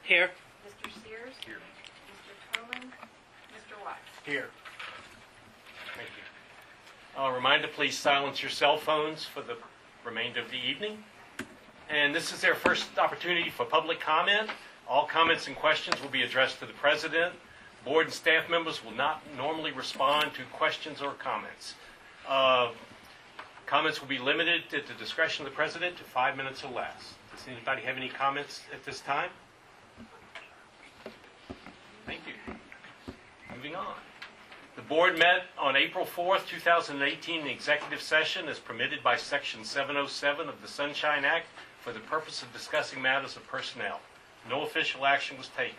Here. Mr. Sears? Here. Mr. Toman? Mr. Watts? Here. Thank you. I'll remind to please silence your cell phones for the remainder of the evening. And this is their first opportunity for public comment. All comments and questions will be addressed to the President. Board and staff members will not normally respond to questions or comments. Comments will be limited at the discretion of the President to 5 minutes or less. Does anybody have any comments at this time? Thank you. Moving on. The board met on April 4th, 2018 in executive session as permitted by Section 707 of the Sunshine Act for the purpose of discussing matters of personnel. No official action was taken.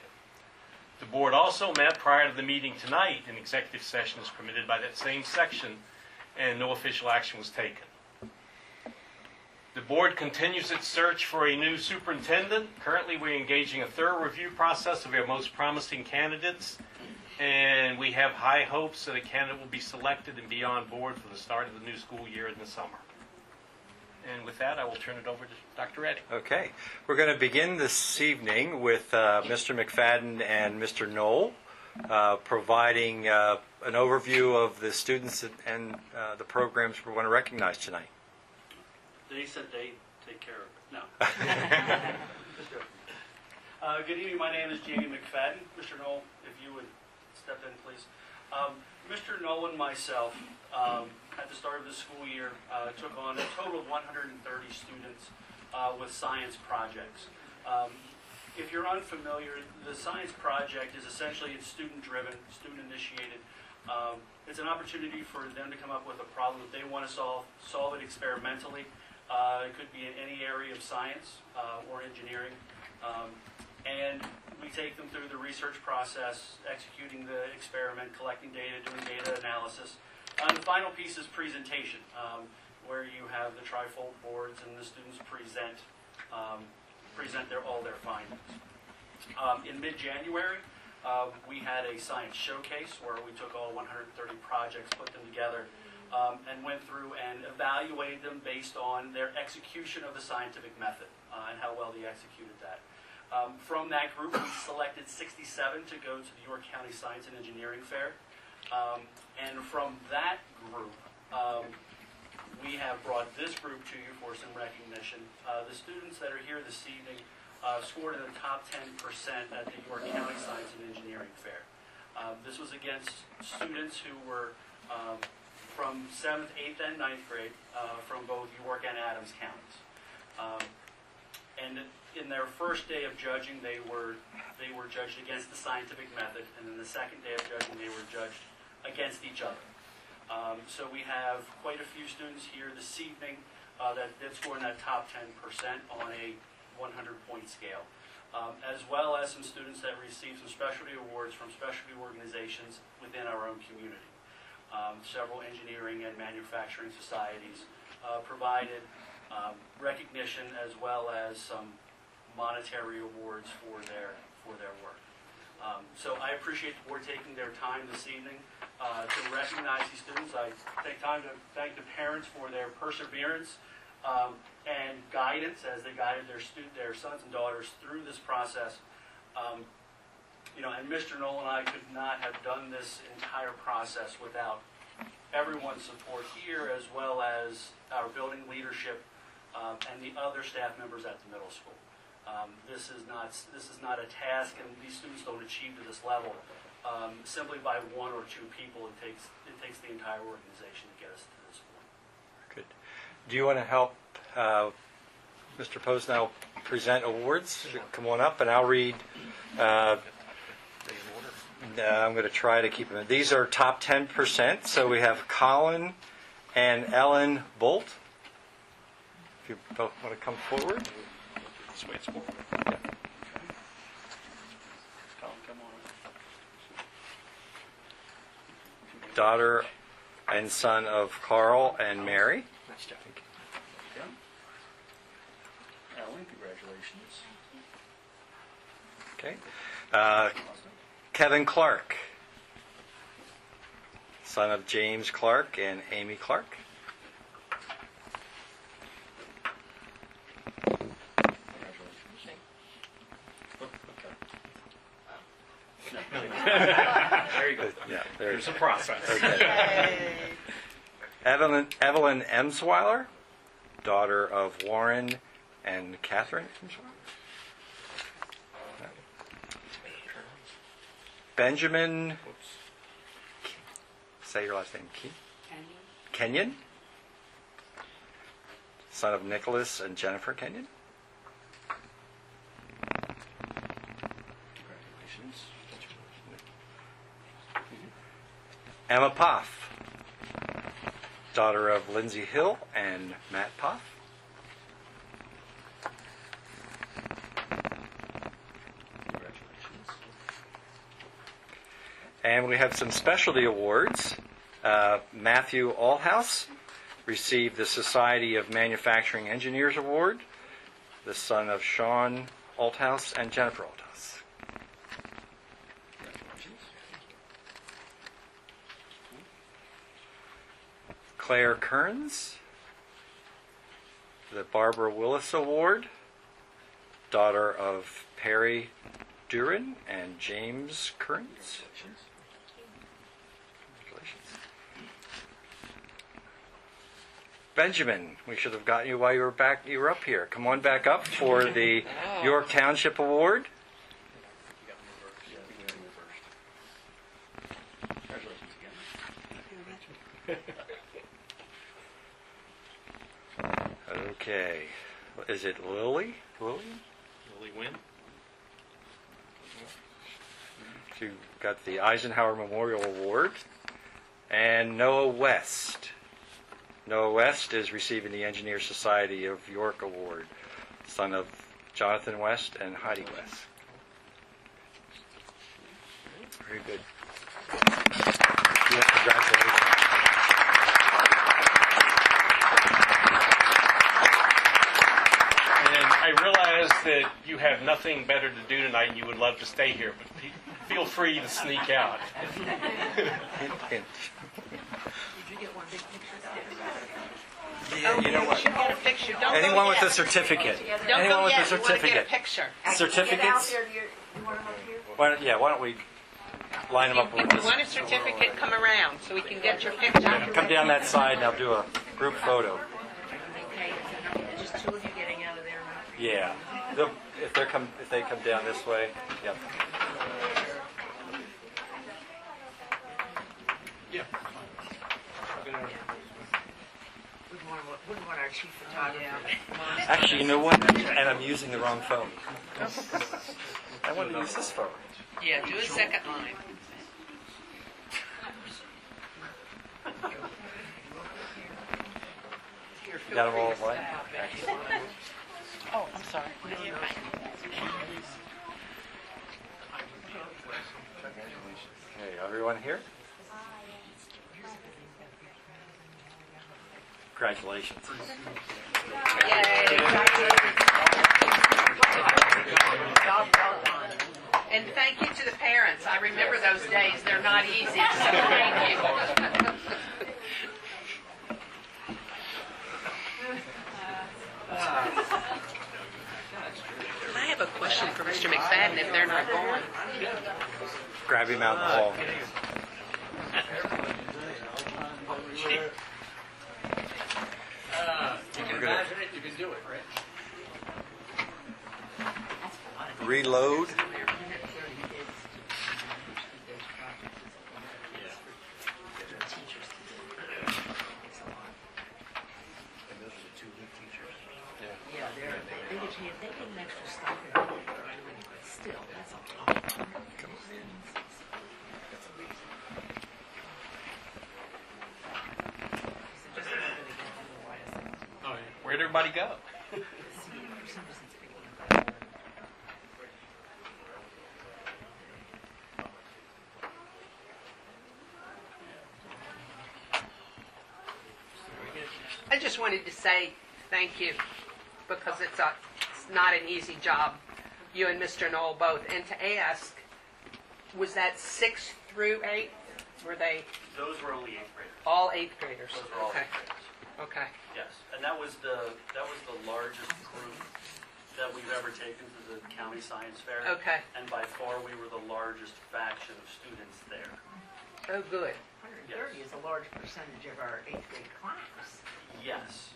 The board also met prior to the meeting tonight in executive session as permitted by that same section, and no official action was taken. The board continues its search for a new superintendent. Currently, we're engaging a thorough review process of our most promising candidates, and we have high hopes that a candidate will be selected and be on board for the start of the new school year in the summer. And with that, I will turn it over to Dr. Reddy. Okay. We're going to begin this evening with Mr. McFadden and Mr. Knoll providing an overview of the students and the programs we want to recognize tonight. They said they take care of it. No. Just joking. Good evening. My name is Jamie McFadden. Mr. Knoll, if you would step in, please. Mr. Knoll and myself, at the start of the school year, took on a total of 130 students with science projects. If you're unfamiliar, the science project is essentially student-driven, student-initiated. It's an opportunity for them to come up with a problem that they want to solve it experimentally. It could be in any area of science or engineering. And we take them through the research process, executing the experiment, collecting data, doing data analysis. And the final piece is presentation, where you have the trifold boards and the students present all their findings. In mid-January, we had a science showcase where we took all 130 projects, put them together, and went through and evaluated them based on their execution of the scientific method and how well they executed that. From that group, we selected 67 to go to the York County Science and Engineering Fair. And from that group, we have brought this group to you for some recognition. The students that are here this evening scored in the top 10% at the York County Science and Engineering Fair. This was against students who were from 7th, 8th, and 9th grade from both York and Adams counties. And in their first day of judging, they were judged against the scientific method, and then the second day of judging, they were judged against each other. So we have quite a few students here this evening that did score in that top 10% on a 100-point scale, as well as some students that received some specialty awards from specialty organizations within our own community. Several engineering and manufacturing societies provided recognition as well as some monetary awards for their work. So I appreciate the board taking their time this evening to recognize these students. I take time to thank the parents for their perseverance and guidance as they guided their sons and daughters through this process. And Mr. Knoll and I could not have done this entire process without everyone's support here, as well as our building leadership and the other staff members at the middle school. This is not a task, and these students don't achieve to this level simply by one or two people. It takes the entire organization to get us to this point. Good. Do you want to help Mr. Posnow present awards? Sure. Come on up, and I'll read. I'm going to try to keep them. These are top 10%. So we have Colin and Ellen Bolt. If you both want to come forward. This way it's more. Yeah. Come on. Daughter and son of Carl and Mary. Nice job. Ellen, congratulations. Okay. Kevin Clark, son of James Clark and Amy Clark. There you go. Yeah, There's a process. Okay. Evelyn Emsweiler, daughter of Warren and Catherine Emsweiler. Benjamin, say your last name, Kenyon, son of Nicholas and Jennifer Kenyon. Congratulations. Emma Poff, daughter of Lindsay Hill and Matt Poff. Congratulations. And we have some specialty awards. Matthew Allhouse received the Society of Manufacturing Engineers Award, the son of Sean Althouse and Jennifer Althouse. Congratulations. Claire Kearns, the Barbara Willis Award, daughter of Perry Duran and James Kearns. Congratulations. Congratulations. Benjamin, we should have gotten you while you were up here. Come on back up for the York Township Award. You got me first. Yeah, you got me first. Congratulations again. Okay. Is it Lily? Lily? Lily Wynn? You got the Eisenhower Memorial Award. And Noah West. Noah West is receiving the Engineer Society of York Award, son of Jonathan West and Heidi West. Very good. Yeah, congratulations. And I realize that you have nothing better to do tonight and you would love to stay here, but feel free to sneak out. Hint, hint. Oh, You know what? You should get a picture. Don't Anyone go with yet. a certificate. Don't Anyone go with yet. a We want to get a certificate. picture. Certificates? You want them up here? Why don't we line them up with If you this? want a certificate, come around so we can get your picture. Come down that side and I'll do a group photo. Okay, just two of you getting out of there. Yeah. If they come down this way, yep. Wouldn't want our chief photographer. Actually, you know what? And I'm using the wrong phone. I wanted to use this phone. Yeah, do a second line. Here, feel Got them free all to in one? step up if you want. Oh, I'm sorry. No, you're fine. Okay, everyone here? Congratulations. Yay. And thank you to the parents. I remember those days. They're not easy, so thank you. I have a question for Mr. McFadden if they're not going. Grab him out in the hall. We're gonna You can do it, right? reload. Yeah, they get an extra stipend. Still, that's all. Where'd everybody go? I just wanted to say thank you because it's not an easy job, you and Mr. Knoll both. And to ask, was that 6th through 8th? Were they Those were only 8th graders. all 8th graders? Those were all Okay. 8th graders. Okay. Yes, and that was the largest group that we've ever taken to the county science fair. Okay. And by far, we were the largest faction of students there. Oh, good. 130 is a large percentage of our 8th grade class. Yes.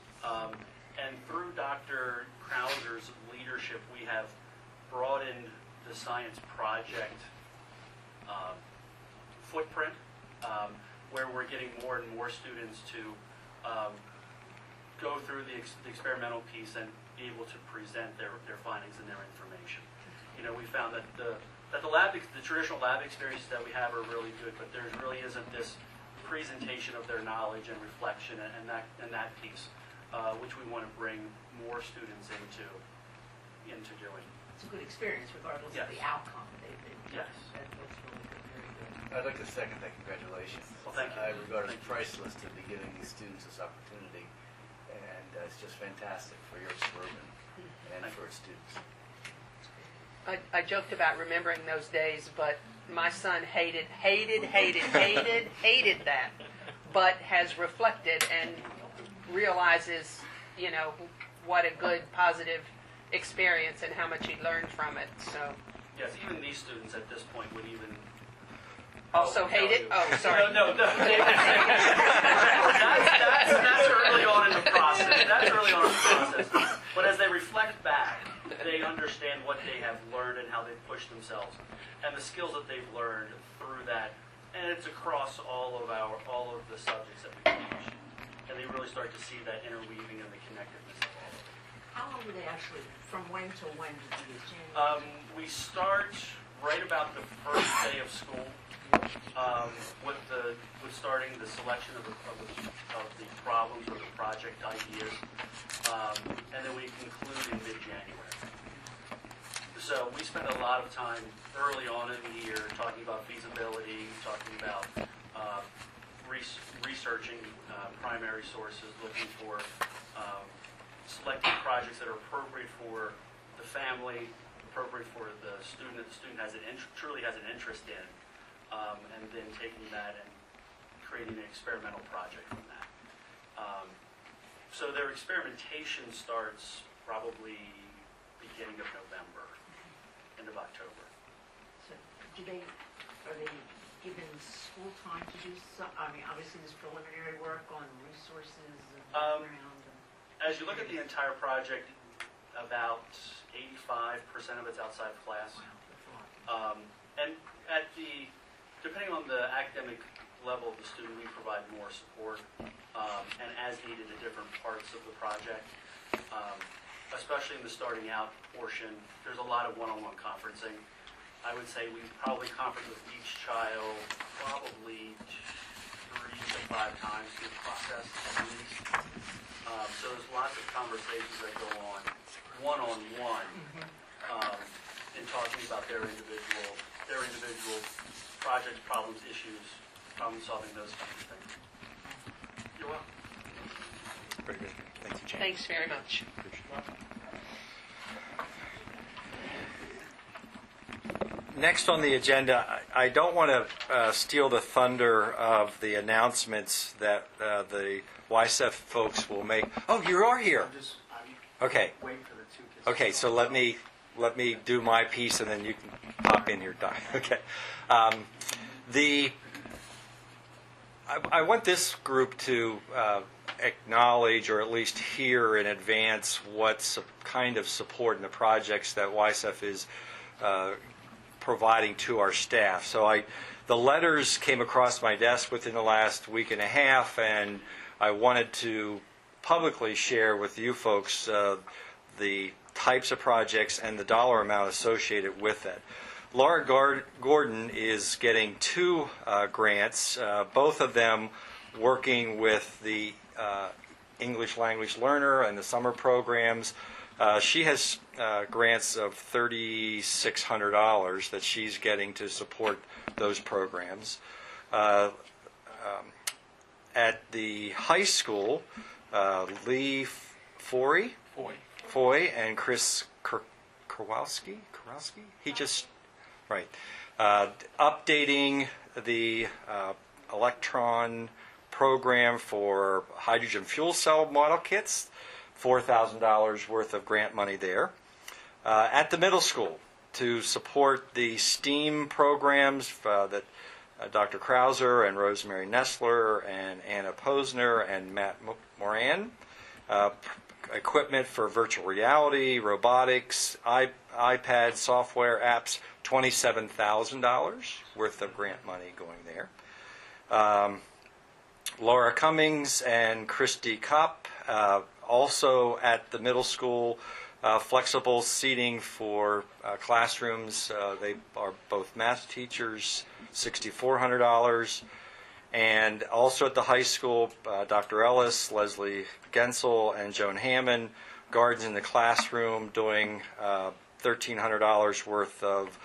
And through Dr. Krauser's leadership, we have brought in the science project footprint, where we're getting more and more students to go through the experimental piece and be able to present their findings and their information. You know, we found that the traditional lab experiences that we have are really good, but there really isn't this presentation of their knowledge and reflection and that piece, which we want to bring more students into doing. It's a good experience regardless of the Yes. outcome. Yes. That's really good, very good. I'd like to second that. Congratulations. Well, thank you. I regard it as Thank you. priceless to be giving these students this opportunity, and it's just fantastic for your suburban and Thank for its students. I joked about remembering those days, but my son hated that, but has reflected and realizes, you know, what a good, positive experience and how much he learned from it. So, Yes, even these students at this point would even also hate it? Oh, sorry. No. That's early on in the process. That's early on in the process. But as they reflect back, they understand what they have learned and how they've pushed themselves, and the skills that they've learned through that. And it's across all of the subjects that we teach, and they really start to see that interweaving and the connectedness of all of it. How long do they actually, from when to when do you use January? We start right about the first day of school with starting the selection of the problems or the project ideas, and then we conclude in mid-January. So we spend a lot of time early on in the year talking about feasibility, talking about researching primary sources, looking for selecting projects that are appropriate for the family, appropriate for the student that the student truly has an interest in, and then taking that and creating an experimental project from that. So their experimentation starts probably beginning of November, end of October. So are they given school time to do some, I mean, obviously there's preliminary work on resources and background. As you look at the entire project, about 85% of it's outside of class. And depending on the academic level of the student, we provide more support, and as needed in different parts of the project. Especially in the starting out portion, there's a lot of one-on-one conferencing. I would say we probably conference with each child probably 3 to 5 times through the process at least. So there's lots of conversations that go on one-on-one in talking about their individual projects, problems, issues, problem solving, those kinds of things. You're welcome. Very good. Thank you, James. Thanks very much. Next on the agenda, I don't want to steal the thunder of the announcements that the YSEF folks will make. Oh, you are here. Okay. Wait for the two kids. Okay, so let me do my piece, and then you can pop in here, Doc. Okay. I want this group to acknowledge, or at least hear in advance, what kind of support in the projects that YSEF is providing to our staff. So the letters came across my desk within the last week and a half, and I wanted to publicly share with you folks the types of projects and the dollar amount associated with it. Laura Gordon is getting 2 grants, both of them working with the English language learner and the summer programs. She has grants of $3,600 that she's getting to support those programs. At the high school, Lee Foy and Chris Kowalski, he just, right, updating the electron program for hydrogen fuel cell model kits, $4,000 worth of grant money there. at the middle school to support the STEAM programs that Dr. Krauser and Rosemary Nestler and Anna Posner and Matt Moran. Equipment for virtual reality, robotics, iPad software apps, $27,000 worth of grant money going there. Laura Cummings and Christy Kopp, also at the middle school, flexible seating for classrooms. They are both math teachers, $6,400. And also at the high school, Dr. Ellis, Leslie Gensel, and Joan Hammond, Gardens in the Classroom, doing $1,300 worth of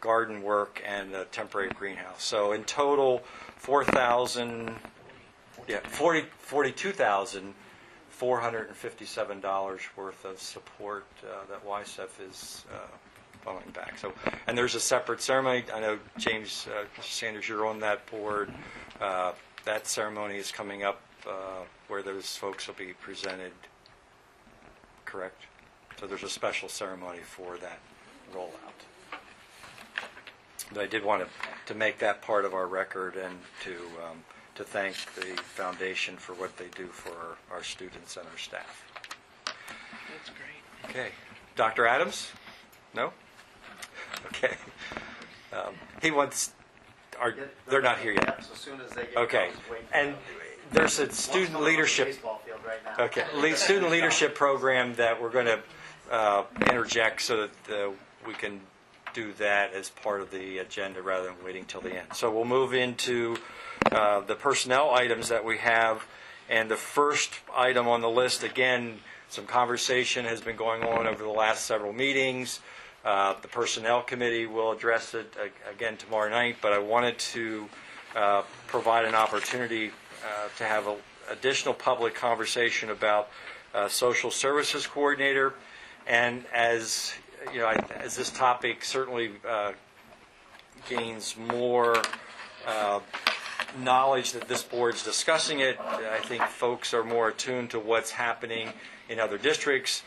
garden work and a temporary greenhouse. So in total, $42,457 worth of support that YSEF is falling back. So, and there's a separate ceremony. I know James Sanders, you're on that board. That ceremony is coming up where those folks will be presented. Correct. So there's a special ceremony for that rollout. But I did want to make that part of our record and to thank the foundation for what they do for our students and our staff. That's great. Okay, Dr. Adams? No? Okay. He wants. They're not here yet. As soon as they get Okay, and there's a student leadership. Baseball field right now. Okay, student leadership program that we're going to interject so that we can do that as part of the agenda rather than waiting till the end. So we'll move into the personnel items that we have, and the first item on the list, again, some conversation has been going on over the last several meetings. The Personnel Committee will address it again tomorrow night, but I wanted to provide an opportunity to have an additional public conversation about Social Services Coordinator. And as you know, as this topic certainly gains more knowledge that this board's discussing it, I think folks are more attuned to what's happening in other districts.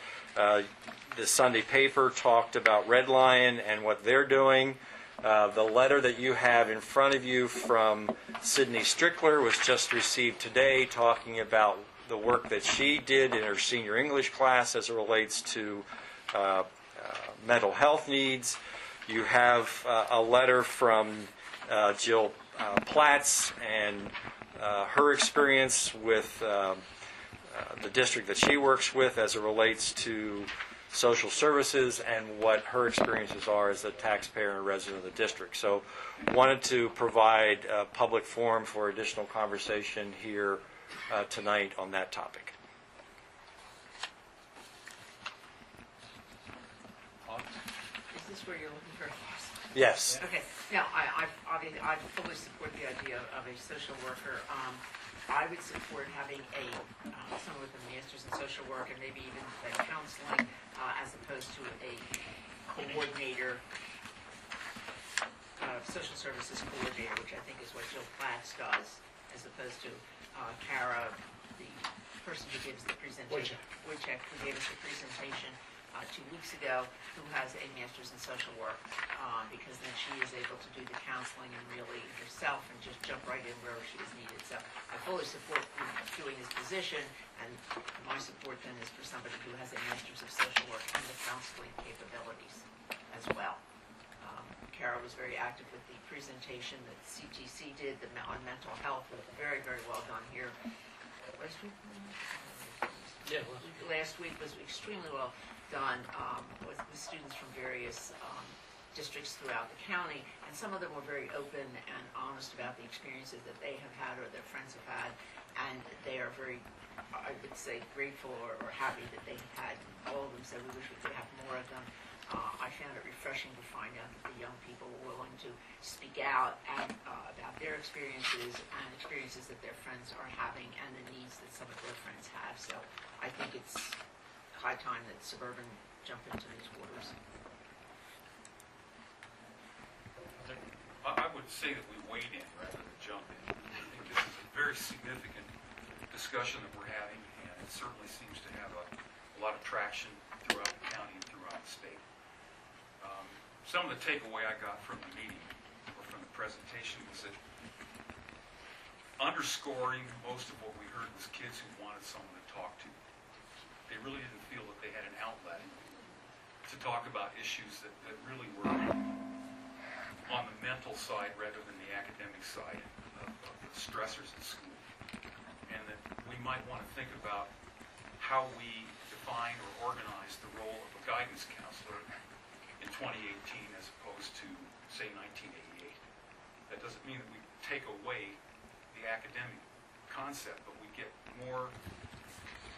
The Sunday paper talked about Red Lion and what they're doing. The letter that you have in front of you from Sydney Strickler was just received today, talking about the work that she did in her senior English class as it relates to mental health needs. You have a letter from Jill Platts and her experience with the district that she works with as it relates to social services and what her experiences are as a taxpayer and resident of the district. So wanted to provide a public forum for additional conversation here tonight on that topic. Is this where you're looking for? Yes. Okay, now, I fully support the idea of a social worker. I would support having someone with a master's in social work and maybe even counseling as opposed to a coordinator, social services coordinator, which I think is what Jill Platts does, as opposed to Kara, the person who gives the presentation. Wojciech, who gave us the presentation 2 weeks ago, who has a master's in social work, because then she is able to do the counseling and really herself and just jump right in wherever she is needed. So I fully support doing this position, and my support then is for somebody who has a master's of social work and the counseling capabilities as well. Kara was very active with the presentation that CTC did on mental health. Was very, very well done here. Last week? Yeah. Last week was extremely well done with students from various districts throughout the county, and some of them were very open and honest about the experiences that they have had or their friends have had, and they are very, I would say, grateful or happy that they had. All of them said, we wish we could have more of them. I found it refreshing to find out that the young people were willing to speak out and, about their experiences and experiences that their friends are having and the needs that some of their friends have. So I think it's high time that Suburban jump into these waters. I would say that we wade in rather than jump in. I think this is a very significant discussion that we're having, and it certainly seems to have a lot of traction throughout the county and throughout the state. Some of the takeaway I got from the meeting, or from the presentation, was that underscoring most of what we heard was kids who wanted someone to talk to. They really didn't feel that they had an outlet to talk about issues that really were on the mental side rather than the academic side of the stressors at school. And that we might want to think about how we define or organize the role of a guidance counselor in 2018 as opposed to, say, 1988. That doesn't mean that we take away the academic concept, but we get more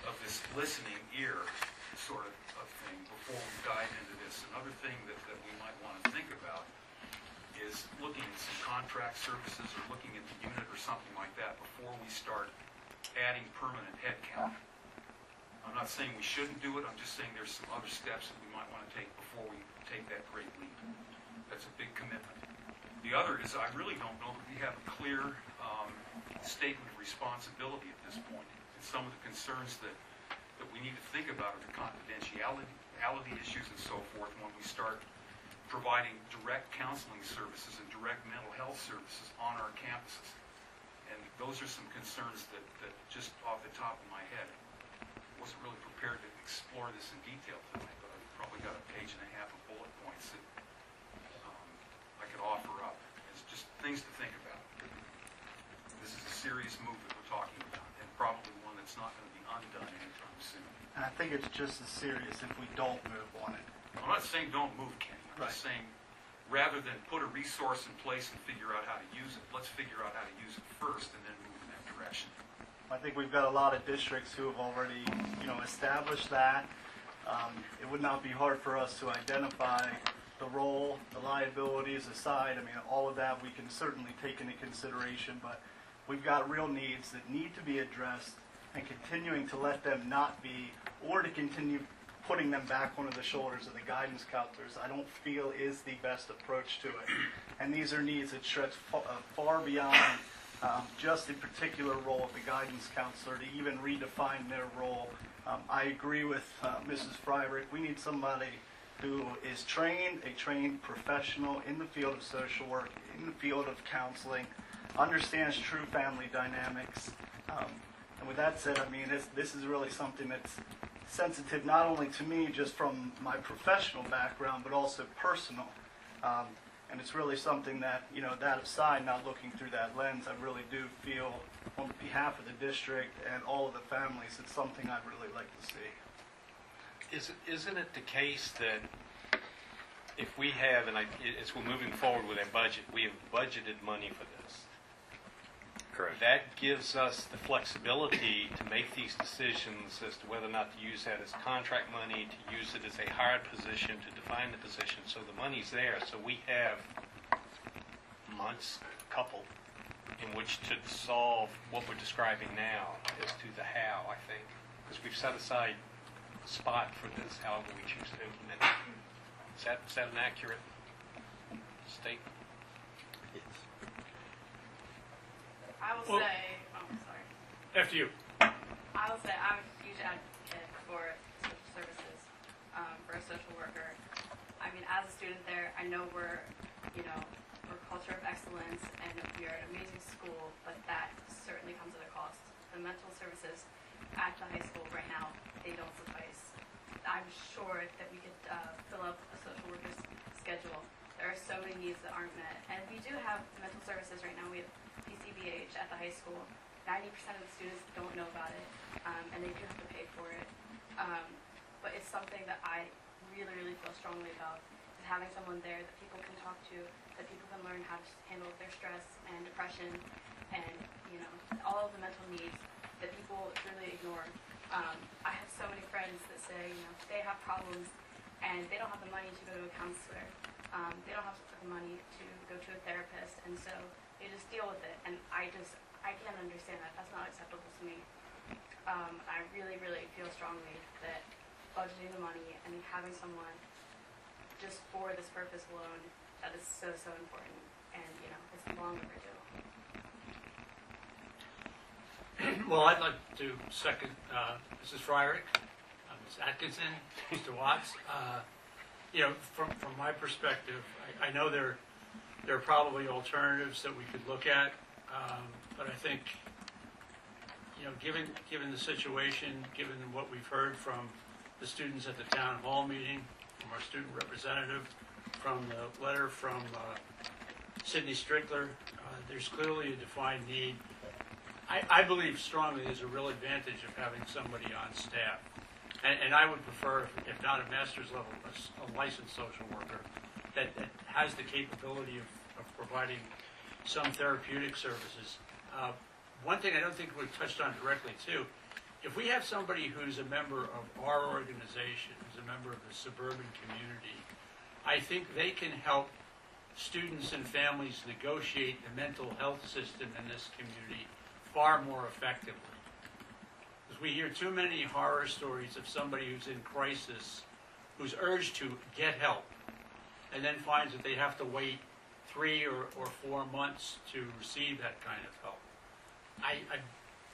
of this listening ear sort of thing before we dive into this. Another thing that we might want to think about is looking at some contract services or looking at the unit or something like that before we start adding permanent headcount. I'm not saying we shouldn't do it, I'm just saying there's some other steps that we might want to take before we take that great leap. That's a big commitment. The other is I really don't know that we have a clear statement of responsibility at this point. And some of the concerns that we need to think about are the confidentiality issues and so forth when we start providing direct counseling services and direct mental health services on our campuses. And those are some concerns that just off the top of my head, I wasn't really prepared to explore this in detail tonight, but I've probably got a page and a half of bullet points that I could offer up as just things to think about. This is a serious move that we're talking about, and probably one that's not going to be undone anytime soon. And I think it's just as serious if we don't move on it. I'm not saying don't move, Kenny. I'm just saying rather than put a resource in place and figure out how to use it, let's figure out how to use it first and then move in that direction. I think we've got a lot of districts who have already, established that. It would not be hard for us to identify the role, the liabilities aside. I mean, all of that we can certainly take into consideration, but we've got real needs that need to be addressed, and continuing to let them not be, or to continue putting them back onto the shoulders of the guidance counselors, I don't feel is the best approach to it. And these are needs that stretch far beyond just the particular role of the guidance counselor to even redefine their role. I agree with Mrs. Freiberg. We need somebody who is trained, a trained professional in the field of social work, in the field of counseling, understands true family dynamics. And with that said, I mean, this is really something that's sensitive not only to me just from my professional background, but also personal. And it's really something that, that aside, not looking through that lens, I really do feel on behalf of the district and all of the families, it's something I'd really like to see. Isn't it the case that if we have, as we're moving forward with our budget, we have budgeted money for this? Correct. That gives us the flexibility to make these decisions as to whether or not to use that as contract money, to use it as a hired position, to define the position. So the money's there. So we have months, couple, in which to solve what we're describing now as to the how, I think. Because we've set aside a spot for this, however we choose to implement it. Is that an accurate statement? I will say, sorry. After you. I will say I'm a huge advocate for social services, for a social worker. I mean, as a student there, I know we're a culture of excellence and we are an amazing school, but that certainly comes at a cost. The mental services at the high school right now, they don't suffice. I'm sure that we could fill up a social worker's schedule. There are so many needs that aren't met. And we do have mental services right now. We have PCBH at the high school. 90% of the students don't know about it, and they do have to pay for it. But it's something that I really, really feel strongly about, is having someone there that people can talk to, that people can learn how to handle their stress and depression and, all of the mental needs that people really ignore. I have so many friends that say, they have problems and they don't have the money to go to a counselor. They don't have the money to go to a therapist, and so they just deal with it. And I can't understand that. That's not acceptable to me. I really, really feel strongly that budgeting the money and having someone just for this purpose alone, that is so, so important. And, it's long overdue. Well, I'd like to second Mrs. Freiberg, Ms. Atkinson, Mr. Watts. from my perspective, I know there are probably alternatives that we could look at, but I think, given the situation, given what we've heard from the students at the town hall meeting, from our student representative, from the letter from Sydney Strickler, there's clearly a defined need. I believe strongly there's a real advantage of having somebody on staff. And I would prefer, if not at master's level, a licensed social worker that has the capability of providing some therapeutic services. One thing I don't think we've touched on directly, too, if we have somebody who's a member of our organization, who's a member of the suburban community, I think they can help students and families negotiate the mental health system in this community far more effectively. Because we hear too many horror stories of somebody who's in crisis, who's urged to get help, and then finds that they have to wait 3 or 4 months to receive that kind of help. I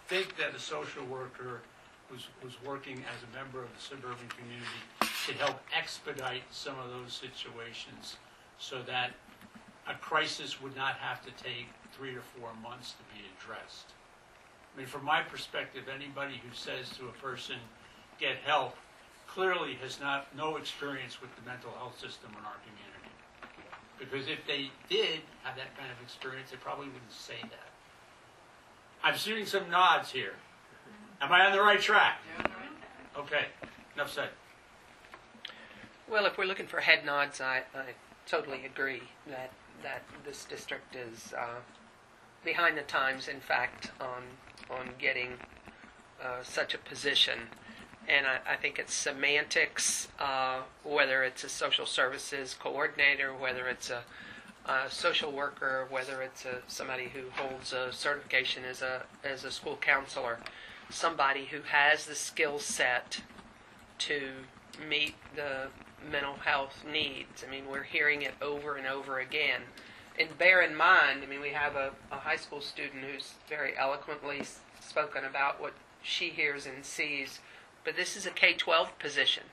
think that a social worker who's working as a member of the suburban community could help expedite some of those situations so that a crisis would not have to take 3 to 4 months to be addressed. I mean, from my perspective, anybody who says to a person, get help, clearly has no experience with the mental health system in our community. Because if they did have that kind of experience, they probably wouldn't say that. I'm seeing some nods here. Am I on the right track? Okay, enough said. Well, if we're looking for head nods, I totally agree that this district is behind the times, in fact, on getting such a position. And I think it's semantics, whether it's a social services coordinator, whether it's a social worker, whether it's somebody who holds a certification as a school counselor, somebody who has the skill set to meet the mental health needs. I mean, we're hearing it over and over again. And bear in mind, I mean, we have a high school student who's very eloquently spoken about what she hears and sees, but this is a K-12 position.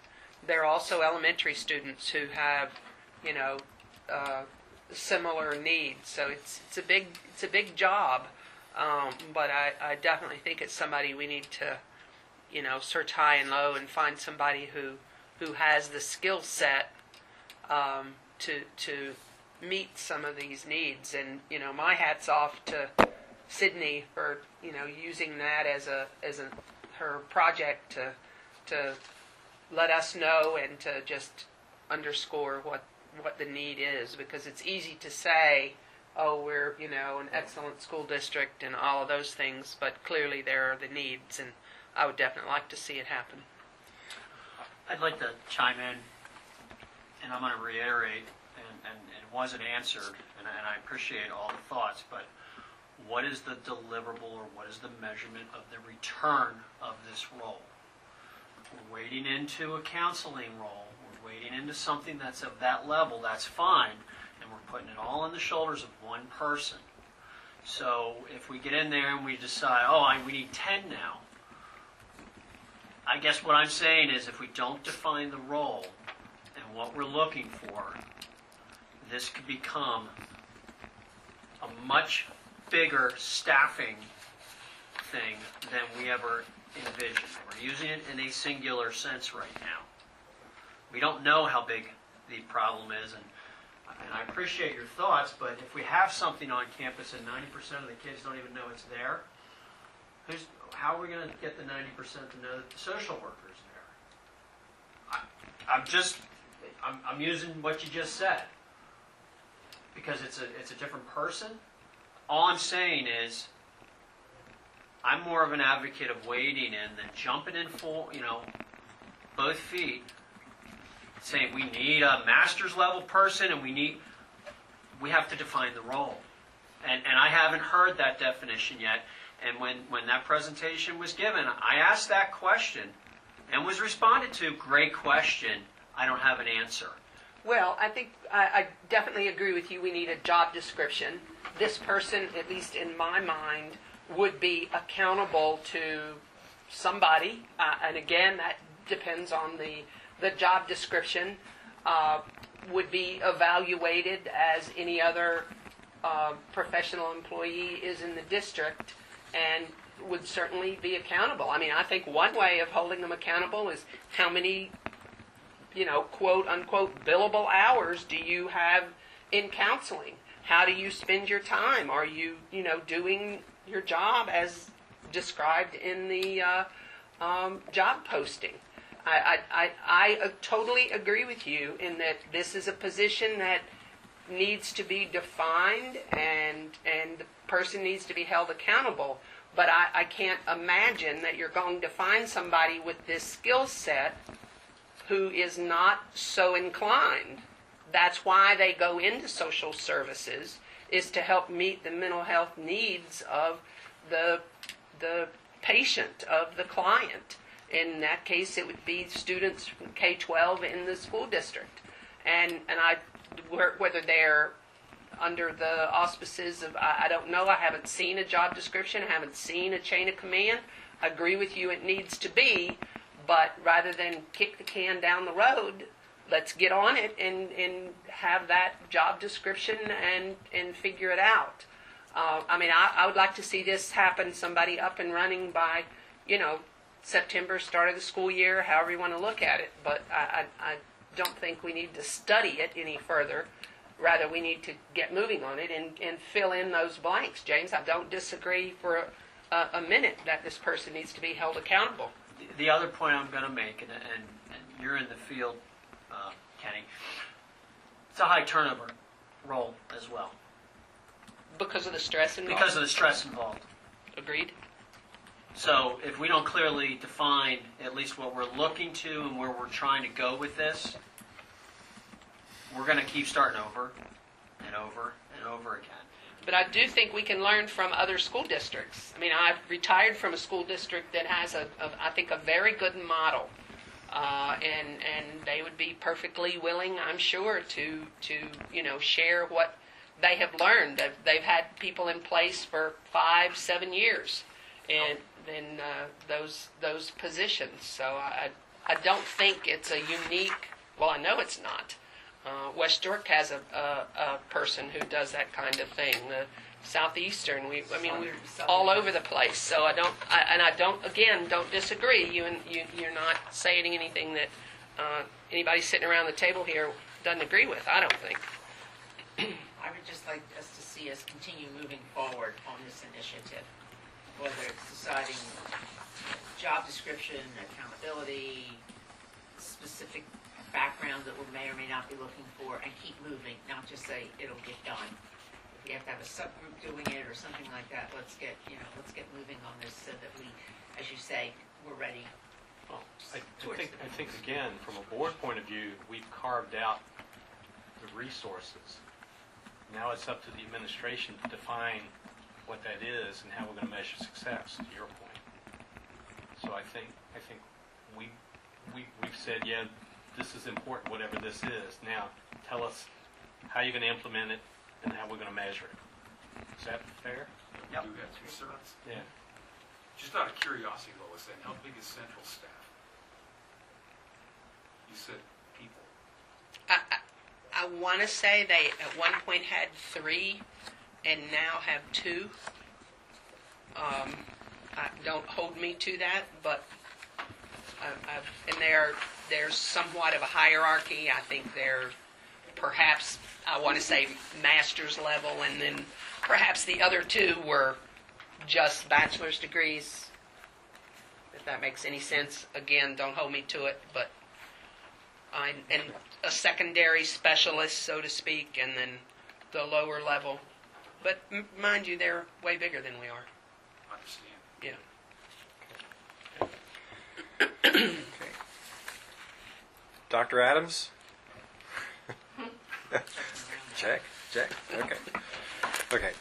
There are also elementary students who have, similar needs. So it's a big job, but I definitely think it's somebody we need to, search high and low and find somebody who has the skill set to meet some of these needs. And my hat's off to Sydney for using that as her project to let us know and to just underscore what the need is, because it's easy to say, oh, we're an excellent school district and all of those things, but clearly there are the needs, and I would definitely like to see it happen. I'd like to chime in, and I'm going to reiterate, and it wasn't answered, and I appreciate all the thoughts, but what is the deliverable or what is the measurement of the return of this role? We're wading into a counseling role. We're wading into something that's of that level. That's fine, and we're putting it all on the shoulders of one person. So if we get in there and we decide, we need 10 now, I guess what I'm saying is if we don't define the role and what we're looking for, this could become a much bigger staffing thing than we ever envisioned. We're using it in a singular sense right now. We don't know how big the problem is, and I appreciate your thoughts, but if we have something on campus and 90% of the kids don't even know it's there, how are we going to get the 90% to know that the social worker's there? I'm using what you just said because it's a different person. All I'm saying is I'm more of an advocate of wading in than jumping in full, both feet, saying we need a master's level person and we have to define the role. And I haven't heard that definition yet. And when that presentation was given, I asked that question and was responded to. Great question. I don't have an answer. Well, I think I definitely agree with you. We need a job description. This person, at least in my mind, would be accountable to somebody. And again, that depends on the job description. would be evaluated as any other professional employee is in the district, and would certainly be accountable. I mean, I think one way of holding them accountable is how many, quote unquote, billable hours do you have in counseling? How do you spend your time? Are you, doing your job as described in the job posting? I totally agree with you in that this is a position that needs to be defined and the person needs to be held accountable. But I can't imagine that you're going to find somebody with this skill set who is not so inclined. That's why they go into social services, is to help meet the mental health needs of the patient, of the client. In that case, it would be students from K-12 in the school district. And whether they're under the auspices of, I don't know, I haven't seen a job description, I haven't seen a chain of command. I agree with you, it needs to be, but rather than kick the can down the road, let's get on it and have that job description and figure it out. I would like to see this happen, somebody up and running by, September, start of the school year, however you want to look at it, but I don't think we need to study it any further. Rather, we need to get moving on it and fill in those blanks. James, I don't disagree for a minute that this person needs to be held accountable. The other point I'm going to make, and you're in the field, Kenny, it's a high turnover role as well. Because of the stress involved? Because of the stress involved. Agreed. So if we don't clearly define at least what we're looking to and where we're trying to go with this, we're going to keep starting over and over and over again. But I do think we can learn from other school districts. I mean, I've retired from a school district that has, I think, a very good model. And they would be perfectly willing, I'm sure, to share what they have learned. They've had people in place for 5-7 years in those positions. So I don't think it's a unique, well, I know it's not. West York has a person who does that kind of thing. The Southeastern, we're all over the place. So I don't disagree. You're not saying anything that anybody sitting around the table here doesn't agree with. I don't think. I would just like us to see us continue moving forward on this initiative, whether it's deciding job description, accountability, specific background that we may or may not be looking for, and keep moving, not just say it'll get done. If we have to have a subgroup doing it or something like that, let's get moving on this so that we, as you say, we're ready. Well, I think again, from a board point of view, we've carved out the resources. Now it's up to the administration to define what that is and how we're going to measure success, to your point. So I think we've said, yeah, this is important, whatever this is. Now, tell us how you're going to implement it and how we're going to measure it. Is that fair? Yep. Do that too, sir. Yeah. Just out of curiosity, Lois, then, how big is central staff? You said people. I want to say they at one point had 3 and now have 2. Don't hold me to that, but and there's somewhat of a hierarchy. I think they're perhaps, I want to say, master's level, and then perhaps the other 2 were just bachelor's degrees, if that makes any sense. Again, don't hold me to it, but and a secondary specialist, so to speak, and then the lower level. But mind you, they're way bigger than we are. Understand. Yeah. Okay. Dr. Adams? Check. Okay.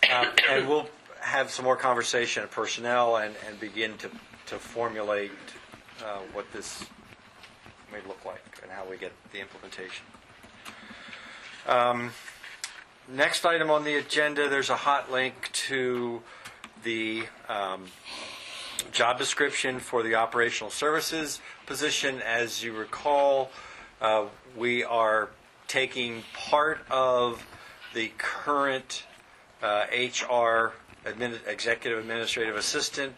And we'll have some more conversation at personnel and begin to formulate what this may look like and how we get the implementation. Next item on the agenda, there's a hot link to the job description for the operational services position. As you recall, we are taking part of the current HR, executive administrative assistant,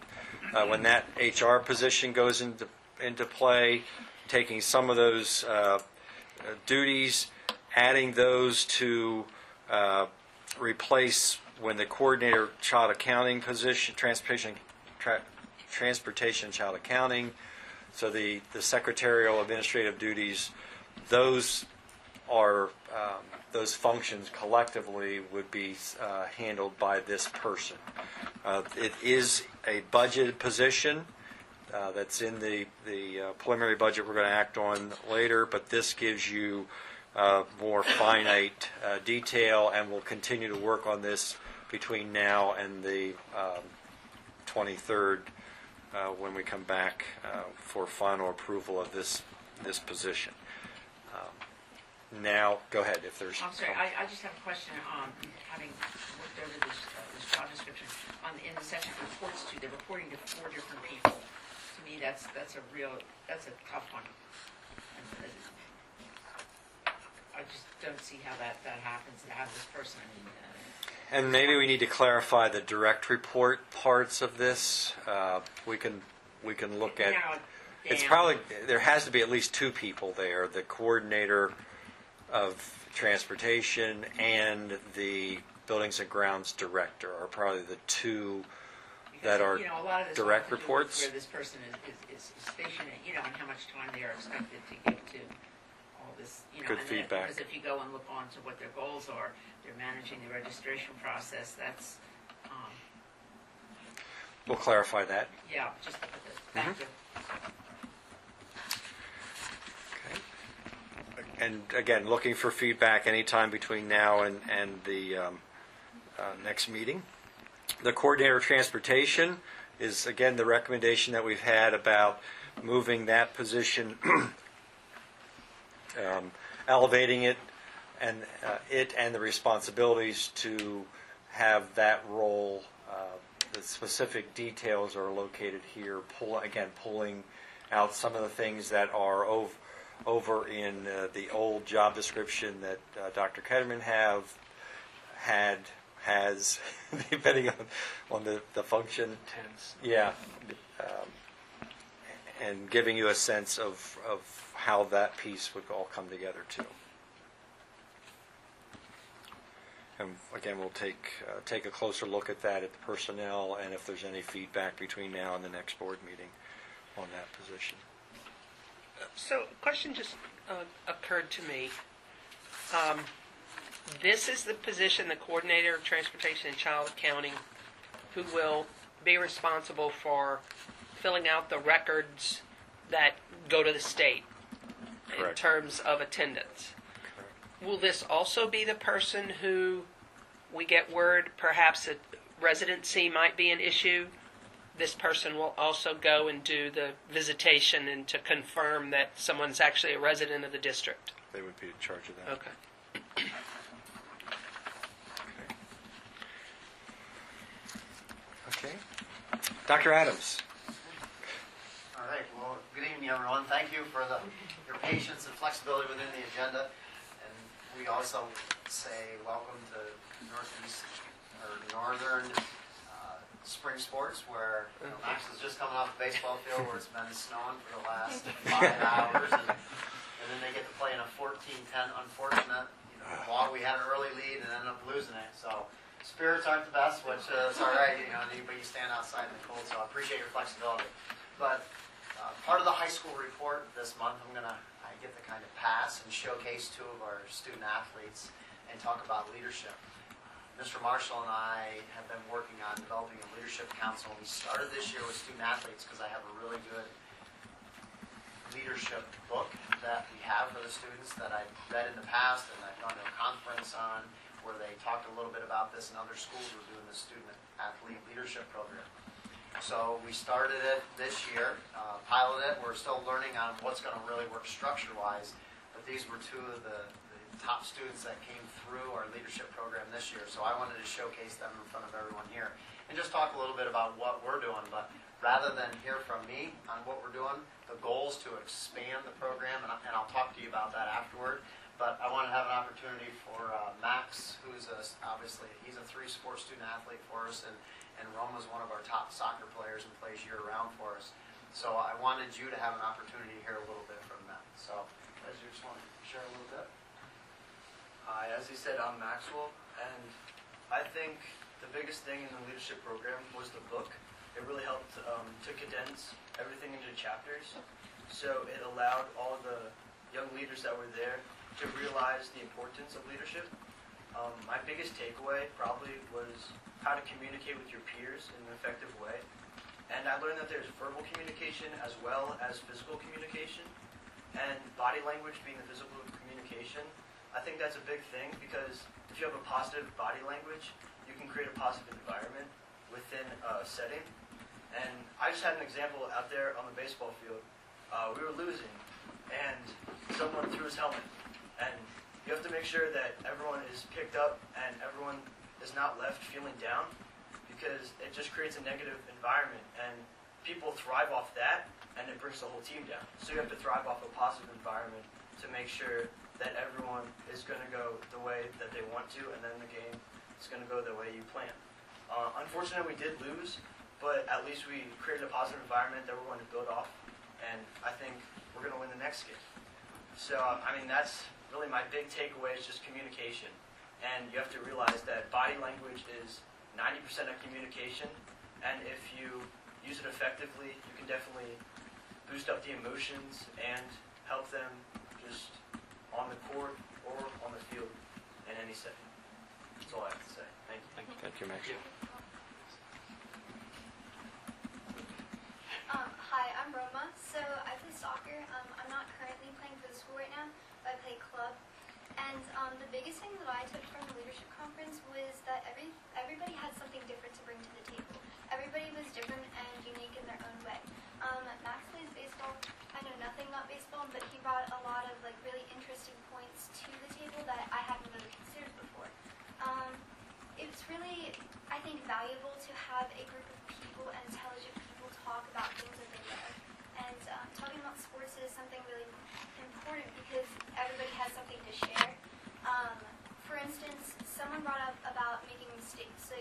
when that HR position goes into play, taking some of those duties, adding those to replace when the coordinator child accounting position, transportation child accounting, so the secretarial administrative duties, those are those functions collectively would be handled by this person. It is a budgeted position that's in the preliminary budget we're going to act on later, but this gives you more finite detail, and we'll continue to work on this between now and the 23rd when we come back for final approval of this position. Now, go ahead if there's... I'm sorry, I just have a question. Having looked over this job description, in the section of reports to, they're reporting to 4 different people. To me, that's a tough one. I just don't see how that happens, to have this person. And maybe we need to clarify the direct report parts of this. We can look at... It's probably, there has to be at least 2 people there, the coordinator of transportation and the buildings and grounds director are probably the 2 that are a lot of this direct has to do with reports. where this person is stationed, and how much time they are expected to give to all this, Good feedback. Because if you go and look on to what their goals are, they're managing the registration process. That's, We'll clarify that. yeah, just look at this. Thank you. And again, looking for feedback anytime between now and the next meeting. The coordinator of transportation is, again, the recommendation that we've had about moving that position, elevating it and the responsibilities to have that role. The specific details are located here. Pulling out some of the things that are over in the old job description that Dr. Ketterman has, depending on the function. Tense. Yeah. And giving you a sense of how that piece would all come together too. And again, we'll take a closer look at that at the personnel, and if there's any feedback between now and the next board meeting on that position. So a question just occurred to me. This is the position, the coordinator of transportation and child accounting, who will be responsible for filling out the records that go to the state in Correct. terms of attendance. Will this also be the person who we get word perhaps that residency might be an issue? This person will also go and do the visitation and to confirm that someone's actually a resident of the district. They would be in charge of that. Okay. Okay. Dr. Adams. All right, well, good evening, everyone. Thank you for your patience and flexibility within the agenda. And we also say welcome to Northern spring sports, where Max is just coming off the baseball field where it's been snowing for the last 5 hours. And then they get to play in a 14-10 unfortunate ball. We had an early lead and ended up losing it. So spirits aren't the best, which is all right, but you stand outside in the cold, so I appreciate your flexibility. But part of the high school report this month, I get to kind of pass and showcase 2 of our student athletes and talk about leadership. Mr. Marshall and I have been working on developing a leadership council. We started this year with student athletes because I have a really good leadership book that we have for the students that I've read in the past and I've gone to a conference on where they talked a little bit about this, and other schools were doing the student athlete leadership program. So we started it this year, piloted it. We're still learning on what's going to really work structure-wise, but these were 2 of the top students that came through our leadership program this year. So I wanted to showcase them in front of everyone here and just talk a little bit about what we're doing. But rather than hear from me on what we're doing, the goal is to expand the program, and I'll talk to you about that afterward. But I want to have an opportunity for Max, who's obviously, he's a 3-sport student athlete for us, and Roma's one of our top soccer players and plays year-round for us. So I wanted you to have an opportunity to hear a little bit from them. So, guys, you just want to share a little bit? Hi, as he said, I'm Maxwell, and I think the biggest thing in the leadership program was the book. It really helped to condense everything into chapters, so it allowed all the young leaders that were there to realize the importance of leadership. My biggest takeaway probably was how to communicate with your peers in an effective way, and I learned that there's verbal communication as well as physical communication, and body language being the physical communication. I think that's a big thing, because if you have a positive body language, you can create a positive environment within a setting. And I just had an example out there on the baseball field. We were losing, and someone threw his helmet. And you have to make sure that everyone is picked up and everyone is not left feeling down, because it just creates a negative environment. And people thrive off that, and it brings the whole team down. So you have to thrive off a positive environment to make sure that everyone is going to go the way that they want to, and then the game is going to go the way you plan. Unfortunately, we did lose, but at least we created a positive environment that we're going to build off, and I think we're going to win the next game. So, I mean, that's really my big takeaway, is just communication. And you have to realize that body language is 90% of communication, and if you use it effectively, you can definitely boost up the emotions and help them just on the court or on the field in any setting. That's all I have to say. Thank you. Thank you, Max. Hi, I'm Roma. So I play soccer. I'm not currently playing for the school right now, but I play club. And the biggest thing that I took from the leadership conference was that everybody had something different to bring to the table. Everybody was different and unique in their own way. Max plays baseball. I know nothing about baseball, but he brought a lot of really interesting points to the table that I hadn't really considered before. It's really, I think, valuable to have a group of people and intelligent people talk about things that they love. And talking about sports is something really important because everybody has something to share. For instance, someone brought up about making mistakes.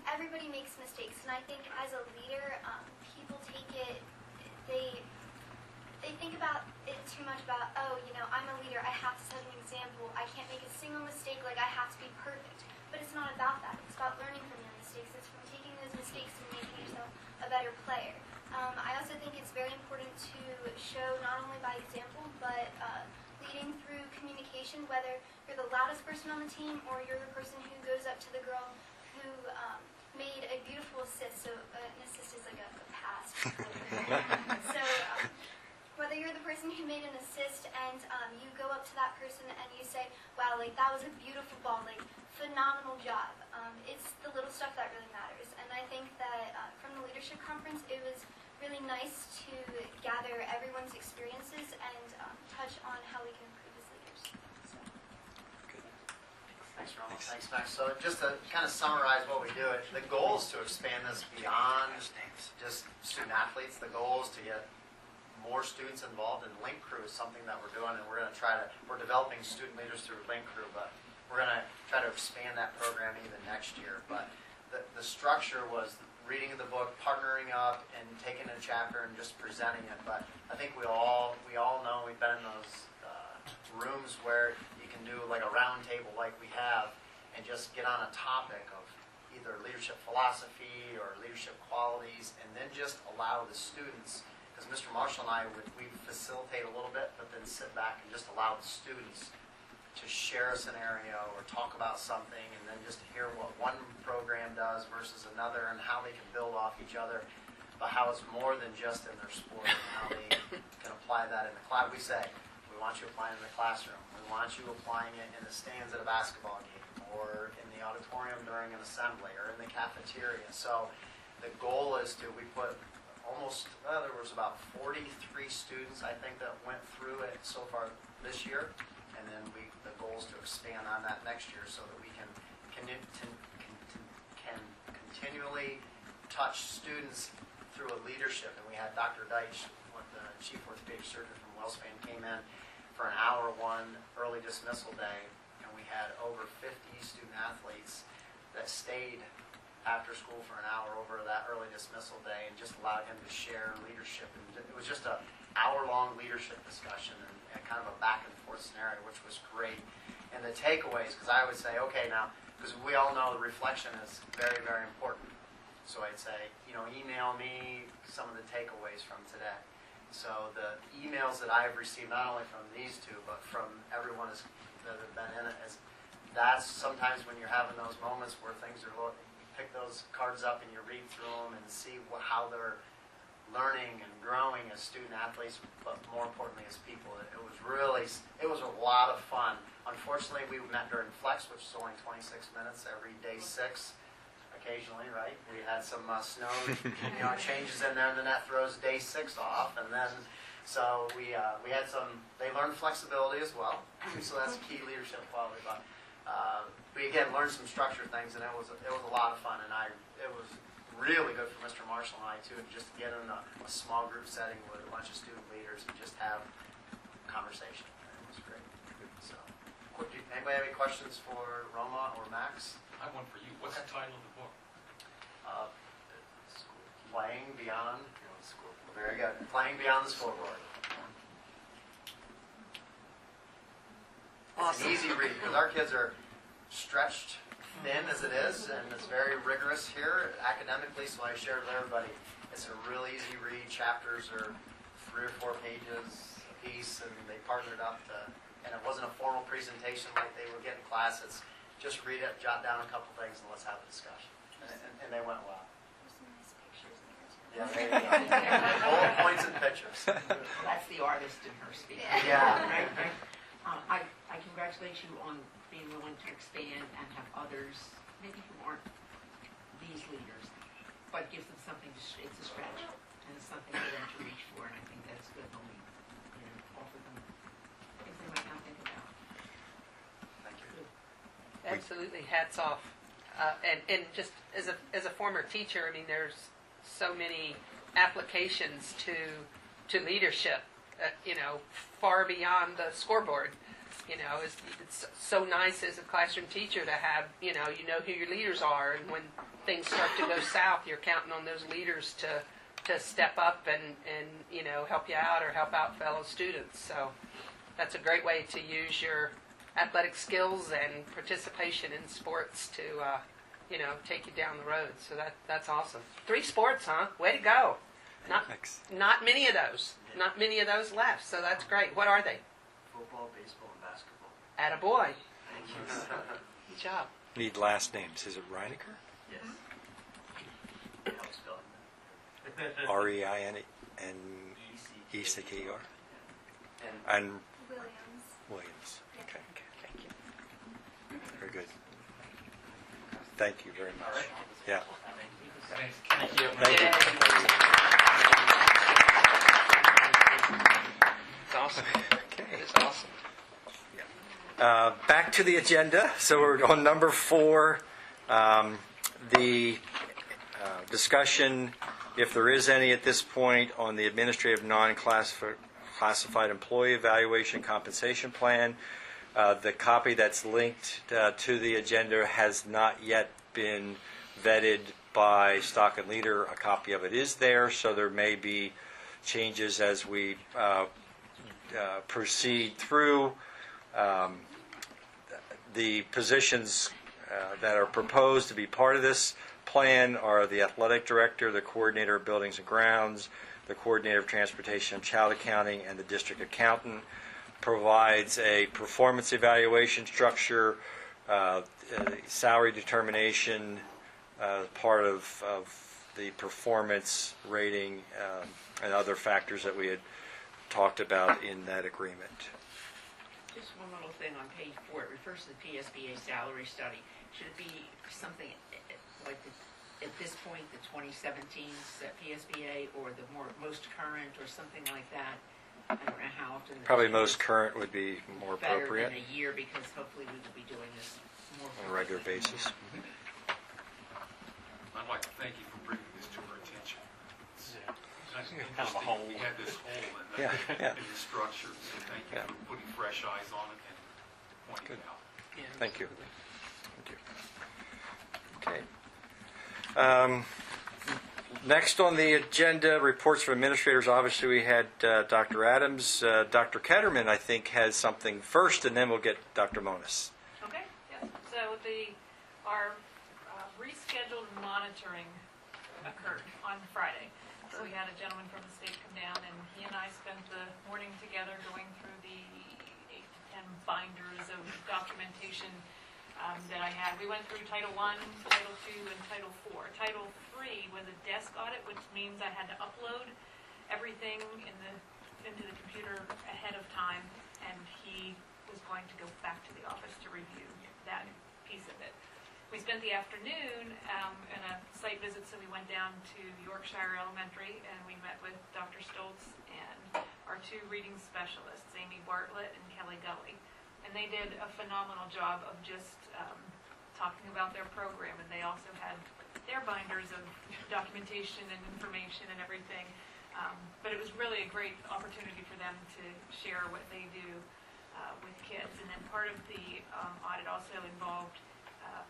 Everybody makes mistakes, and I think as a leader, people take it, they think about it too much about, oh, I'm a leader, I have to set an example, I can't make a single mistake, I have to be perfect. But it's not about that. It's about learning from your mistakes. It's from taking those mistakes and making yourself a better player. I also think it's very important to show not only by example, but leading through communication, whether you're the loudest person on the team or you're the person who goes up to the girl who made a beautiful assist. So an assist is like a pass. So whether you're the person who made an assist and you go up to that person and you say, wow, that was a beautiful ball, phenomenal job. It's the little stuff that really matters. And I think that from the leadership conference, it was really nice to gather everyone's experiences and touch on how we can improve as leaders. So. Thanks, Roma. Thanks, Max. So just to kind of summarize what we do, the goal is to expand this beyond just student athletes. The goal is to get more students involved, and Link Crew is something that we're doing, and we're developing student leaders through Link Crew, but we're going to try to expand that program even next year. But the structure was reading the book, partnering up, and taking a chapter and just presenting it. But I think we all know, we've been in those rooms where you can do a round table like we have, and just get on a topic of either leadership philosophy or leadership qualities, and then just allow the students, because Mr. Marshall and I, we facilitate a little bit, but then sit back and just allow the students to share a scenario or talk about something, and then just hear what one program does versus another and how they can build off each other, but how it's more than just in their sport and how they can apply that in the class. We say, we want you applying it in the classroom. We want you applying it in the stands at a basketball game or in the auditorium during an assembly or in the cafeteria. So the goal is we put there was about 43 students, I think, that went through it so far this year. And then the goal is to expand on that next year so that we can continually touch students through a leadership. And we had Dr. Deitch, the chief orthopedic surgeon from Wellspan, came in for an hour one early dismissal day, and we had over 50 student athletes that stayed after school for an hour over that early dismissal day and just allowed him to share leadership. And it was just an hour-long leadership discussion and kind of a back-and-forth scenario, which was great. And the takeaways, because I would say, okay, now, because we all know the reflection is very, very important. So I'd say, email me some of the takeaways from today. So the emails that I've received, not only from these two, but from everyone that have been in it, is that's sometimes when you're having those moments where things are looking, pick those cards up and you read through them and see how they're learning and growing as student athletes, but more importantly as people. It was a lot of fun. Unfortunately, we met during flex, which is only 26 minutes every day 6. Occasionally, right? We had some snow, changes in there, and then that throws day 6 off, and then so we had some. They learned flexibility as well, so that's a key leadership quality. But we again learned some structure things, and it was a lot of fun, and it was really good for Mr. Marshall and I too, just to get in a small group setting with a bunch of student leaders and just have conversation. It was great. So, anybody have any questions for Roma or Max? I have one for you. What's the title of the book? Playing Beyond. Very good. Playing Beyond the Scoreboard. It's an easy read because our kids are stretched thin as it is, and it's very rigorous here academically. So I shared with everybody, it's a really easy read. Chapters are 3 or 4 pages a piece, and they partnered up and it wasn't a formal presentation like they would get in class. It's just read it, jot down a couple things, and let's have a discussion. And they went well. There's some nice pictures in there, too. Yeah, there you go. Bullet points and pictures. That's the artist in her speaking. Yeah. Right. I congratulate you on being willing to expand and have others, maybe who aren't these leaders, but gives them something it's a stretch, and it's something for them to reach for, and I think that's good when we offer them things they might not think about. Thank you. Absolutely, hats off. And just as a former teacher, I mean, there's so many applications to leadership, far beyond the scoreboard. It's so nice as a classroom teacher to have, you know who your leaders are, and when things start to go south, you're counting on those leaders to step up and help you out or help out fellow students. So that's a great way to use your athletic skills and participation in sports to, take you down the road. So that's awesome. 3 sports, huh? Way to go. Not many of those. Not many of those left. So that's great. What are they? Football, baseball, and basketball. Attaboy. Thank you. Good job. Need last names. Is it Reinecker? Yes. Help spelling that. R-E-I-N-E and E-C-K-E-R? And Williams. Williams. Okay. Thank you. Very good. Thank you very much. Yeah. Thank you. Thank you. It's awesome. Okay. It's awesome. Back to the agenda. So we're on number 4, the discussion, if there is any at this point, on the administrative non-classified employee evaluation compensation plan. The copy that's linked to the agenda has not yet been vetted by Stock and Leader. A copy of it is there, so there may be changes as we proceed through. The positions that are proposed to be part of this plan are the athletic director, the coordinator of buildings and grounds, the coordinator of transportation and child accounting, and the district accountant. Provides a performance evaluation structure, salary determination, part of the performance rating, and other factors that we had talked about in that agreement. Just one little thing on page 4, it refers to the PSBA salary study. Should it be something like at this point, the 2017 PSBA, or the most current, or something like that? I don't know how often. Probably most current would be more appropriate. Better than a year, because hopefully we will be doing this more on a regular basis. I'd like to thank you for bringing this to our attention. kind of Kind of a interesting. hole. We had this hole in the, Yeah. in the structure, so thank you Yeah. for putting fresh eyes on it and pointing Good. it out. Thank you. Thank you. Okay. Next on the agenda, reports from administrators. Obviously, we had Dr. Adams. Dr. Ketterman, I think, has something first, and then we'll get Dr. Monas. Okay, yes. So our rescheduled monitoring occurred on Friday. So we had a gentleman from the state come down, and he and I spent the morning together going through the 8 to 10 binders of documentation that I had. We went through Title I, Title II, and Title IV. Title III was a desk audit, which means I had to upload everything into the computer ahead of time, and he was going to go back to the office to review that piece of it. We spent the afternoon in a site visit, so we went down to Yorkshire Elementary, and we met with Dr. Stoltz and our 2 reading specialists, Amy Bartlett and Kelly Gully. And they did a phenomenal job of just talking about their program, and they also had their binders of documentation and information and everything. But it was really a great opportunity for them to share what they do with kids. And then part of the audit also involved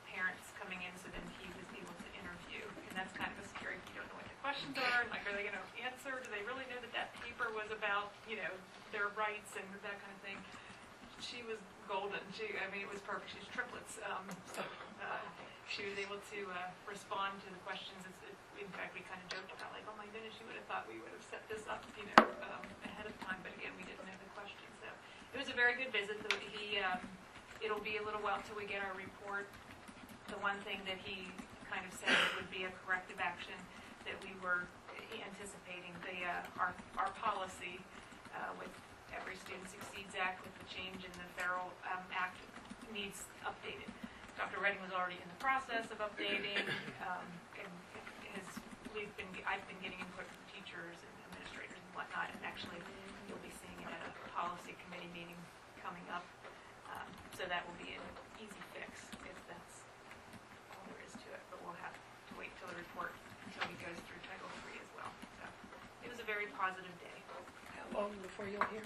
parents coming in, so then he was able to interview. And that's kind of a scary, you don't know what the questions are, like, are they going to answer? Do they really know that that paper was about, their rights and that kind of thing? She was golden. It was perfect. She's triplets. She was able to respond to the questions. In fact, we kind of joked about, like, oh my goodness, you would have thought we would have set this up, ahead of time. But again, we didn't know the questions. So it was a very good visit. It'll be a little while till we get our report. The one thing that he kind of said would be a corrective action that we were anticipating. Our policy with Every Student Succeeds Act, with the change in the federal act, needs updated. Dr. Redding was already in the process of updating, and I've been getting input from teachers and administrators and whatnot, and actually you'll be seeing it at a policy committee meeting coming up. So that will be an easy fix if that's all there is to it, but we'll have to wait till the report until he goes through Title III as well. So it was a very positive day. How long before you'll hear?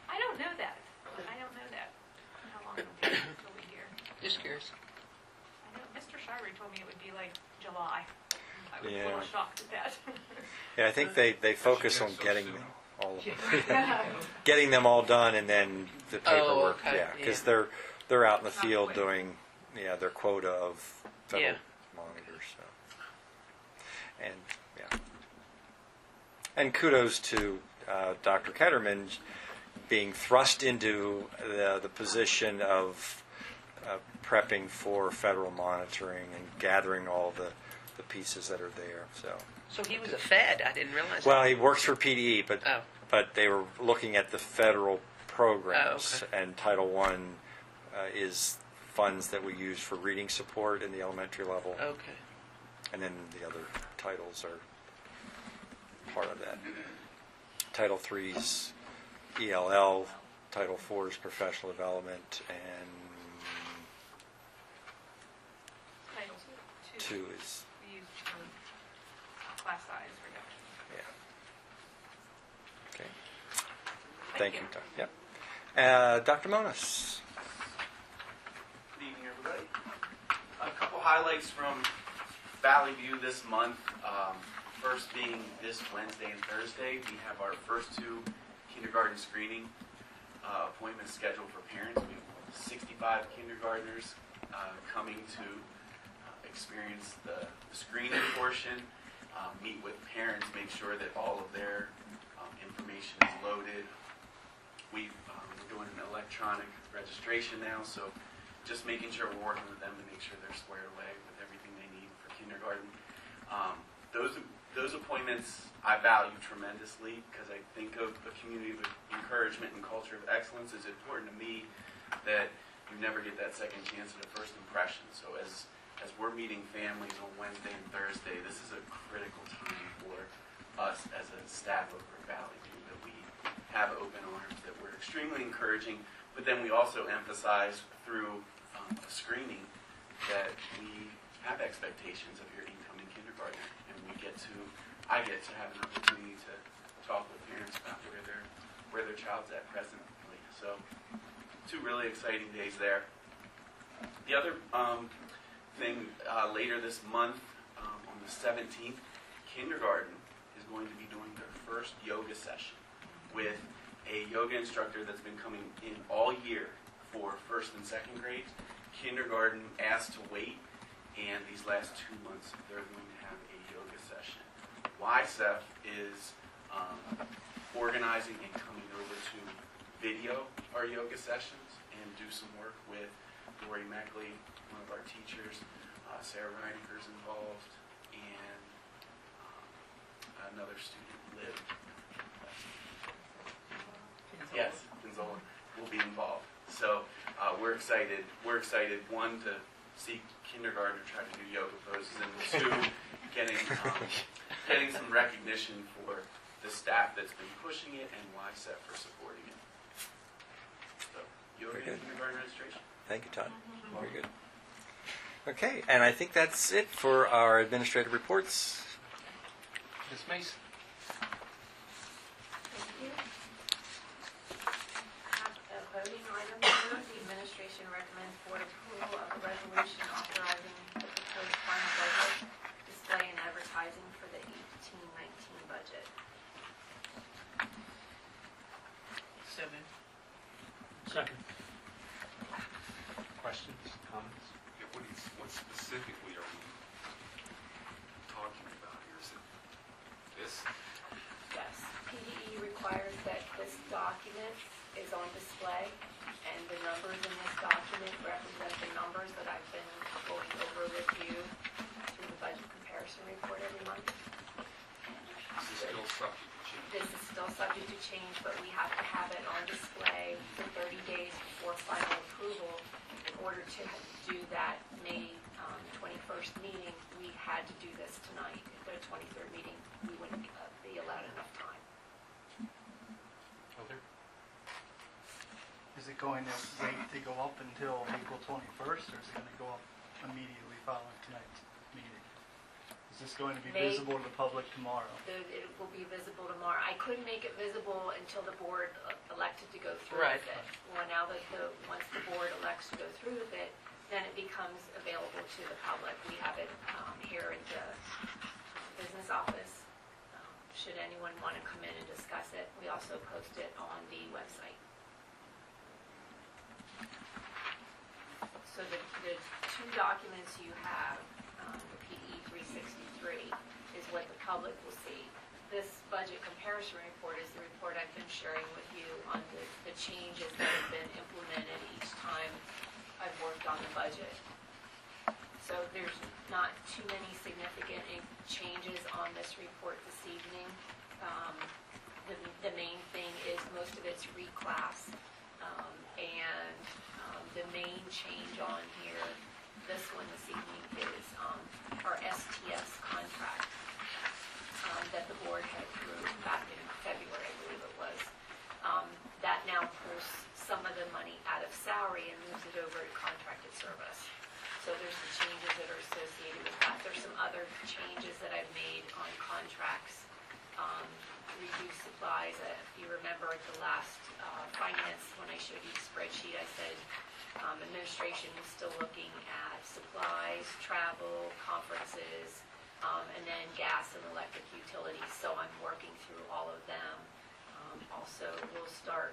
I don't know that. How long it'll take until we hear. Just curious. I know Mr. Shirey told me it would be like July. I was a Yeah. little shocked at that. Yeah, I think they focus on getting them all of them. Getting them all done, and then the paperwork. okay. Yeah, because Yeah. they're out in the field doing their quota of federal Yeah. monitors. So. And and kudos to Dr. Ketterman being thrust into the position of prepping for federal monitoring and gathering all the pieces that are there. So he was a Fed. I didn't realize. Well, that. he works for PDE, but Oh. but they were looking at the federal programs, Oh, okay. and Title I is funds that we use for reading support in the elementary level, Okay. and then the other titles are part of that. Title III is ELL, Title IV is professional development, and Title II II is, we used for class size reduction. yeah. Okay. Thank you, Doc. Yep. Dr. Monas. Good evening, everybody. A couple highlights from Valley View this month. First being this Wednesday and Thursday, we have our first 2 kindergarten screening appointments scheduled for parents. We have 65 kindergartners coming to experience the screening portion, meet with parents, make sure that all of their information is loaded. We're doing an electronic registration now, so just making sure we're working with them to make sure they're squared away with everything they need for kindergarten. Those appointments I value tremendously because I think of a community of encouragement and culture of excellence. It's important to me that you never get that second chance at a first impression. So as we're meeting families on Wednesday and Thursday, this is a critical time for us as a staff of Brook Valley View, that we have open arms, that we're extremely encouraging, but then we also emphasize through a screening that we have expectations of your incoming kindergartner, and we get to I get to have an opportunity to talk with parents about where their child's at presently. So 2 really exciting days there. The other thing later this month, on the 17th, kindergarten is going to be doing their first yoga session with a yoga instructor that's been coming in all year for 1st and 2nd grade. Kindergarten asked to wait, and these last 2 months they're going to have a yoga session. YSEF is organizing and coming over to video our yoga sessions and do some work with Dory Meckley, one of our teachers. Sarah Reineker's involved, and another student, Liv. Yes, Gonzola will be involved. So we're excited. We're excited, 1, to see kindergartner try to do yoga poses, and 2, getting some recognition for the staff that's been pushing it and YSEF for supporting it. So, yoga and kindergarten registration. Thank you, Todd. Very good. Okay, and I think that's it for our administrative reports. Ms. Mason. Thank you. I have a voting item here. The administration recommends board approval of a resolution authorizing the proposed final budget, display and advertising for the 18-19 budget. So moved. Second. Questions, comments? Yeah, what specifically are we talking about here? Is it this? Yes, PDE requires that this document is on display, and the numbers in this document represent the numbers that I've been going over with you through the budget comparison report every month. Is this still subject to change? This is still subject to change, but we have to have it on display for 30 days before final approval. In order to do that May 21st meeting, we had to do this tonight. At the 23rd meeting, we wouldn't be allowed enough time. Other? Is it going to wait to go up until April 21st, or is it going to go up immediately following tonight's meeting? Is this going to be May- visible to the public tomorrow? It will be visible tomorrow. I couldn't make it visible until the board elected to go through Right. with it. Well, now that once the board elects to go through with it, then it becomes available to the public. We have it here at the business office. Should anyone want to come in and discuss it, we also post it on the website. So the 2 documents you have, the PE 363, is what the public will see. This budget comparison report is the report I've been sharing with you on the changes that have been implemented each time I've worked on the budget. So there's not too many significant changes on this report this evening. The main thing is most of it's reclass, and the main change on here, this one this evening, is our STS contract that the board had approved back in February, I believe it was. That now pulls some of the money out of salary and moves it over to contracted service. So there's the changes that are associated with that. There's some other changes that I've made on contracts. Reduced supplies. If you remember at the last finance, when I showed you the spreadsheet, I said administration is still looking at supplies, travel, conferences, and then gas and electric utilities. So I'm working through all of them. Also, we'll start,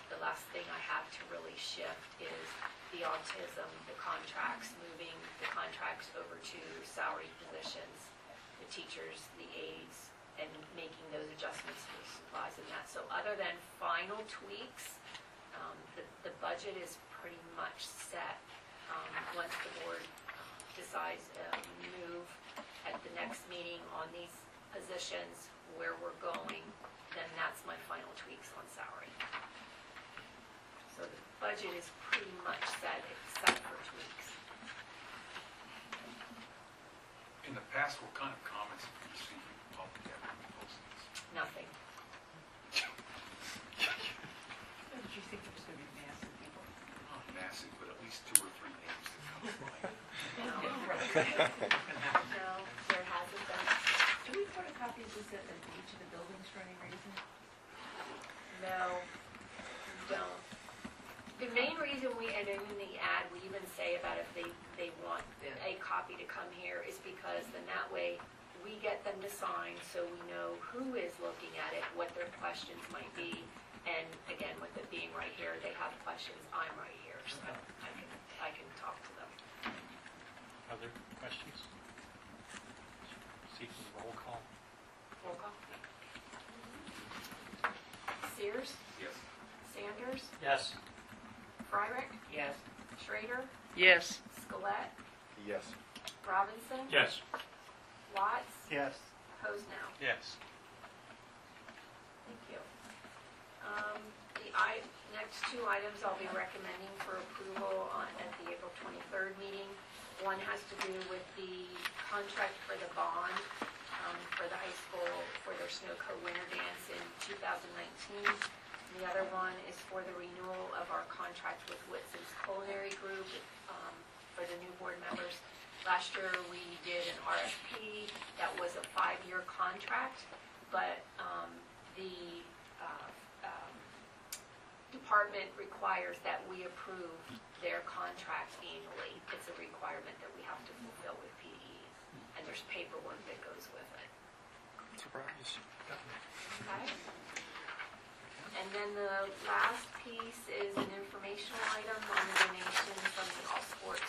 the last thing I have to really shift is the autism, the contracts, moving the contracts over to salary positions, the teachers, the aides, and making those adjustments for supplies and that. So other than final tweaks, the budget is pretty much set. Once the board decides to move at the next meeting on these positions, where we're going, then that's my final tweaks on salary. So the budget is pretty much set except for tweaks. In the past, what kind of comments have you received from the public after you posted this? Nothing. Did you think there was going to be massive people? Not massive, but at least 2 or 3 names that come to mind. No, there hasn't been. Do we photocopy copies we sent them to each of the buildings for any reason? No, we don't. The main reason and in the ad, we even say about if they want a copy to come here is because then that way we get them to sign so we know who is looking at it, what their questions might be. And again, with it being right here, they have questions, I'm right here, so I can talk to them. Other questions? Seeking roll call. Roll call. Sears? Yes. Sanders? Yes. Fryrick? Yes. Schrader? Yes. Skelet? Yes. Robinson? Yes. Watts? Yes. Posnow? Yes. Thank you. The next two items I'll be recommending for approval at the April 23rd meeting. One has to do with the contract for the bond for the high school for their Snow Cone Winter Dance in 2019. The other one is for the renewal of our contract with Whitson's Culinary Group for the new board members. Last year, we did an RFP that was a 5-year contract, but the department requires that we approve their contract annually. It's a requirement that we have to fulfill with PE, and there's paperwork that goes with it. Surprise. Okay? And then the last piece is an informational item on the donation from the All Sports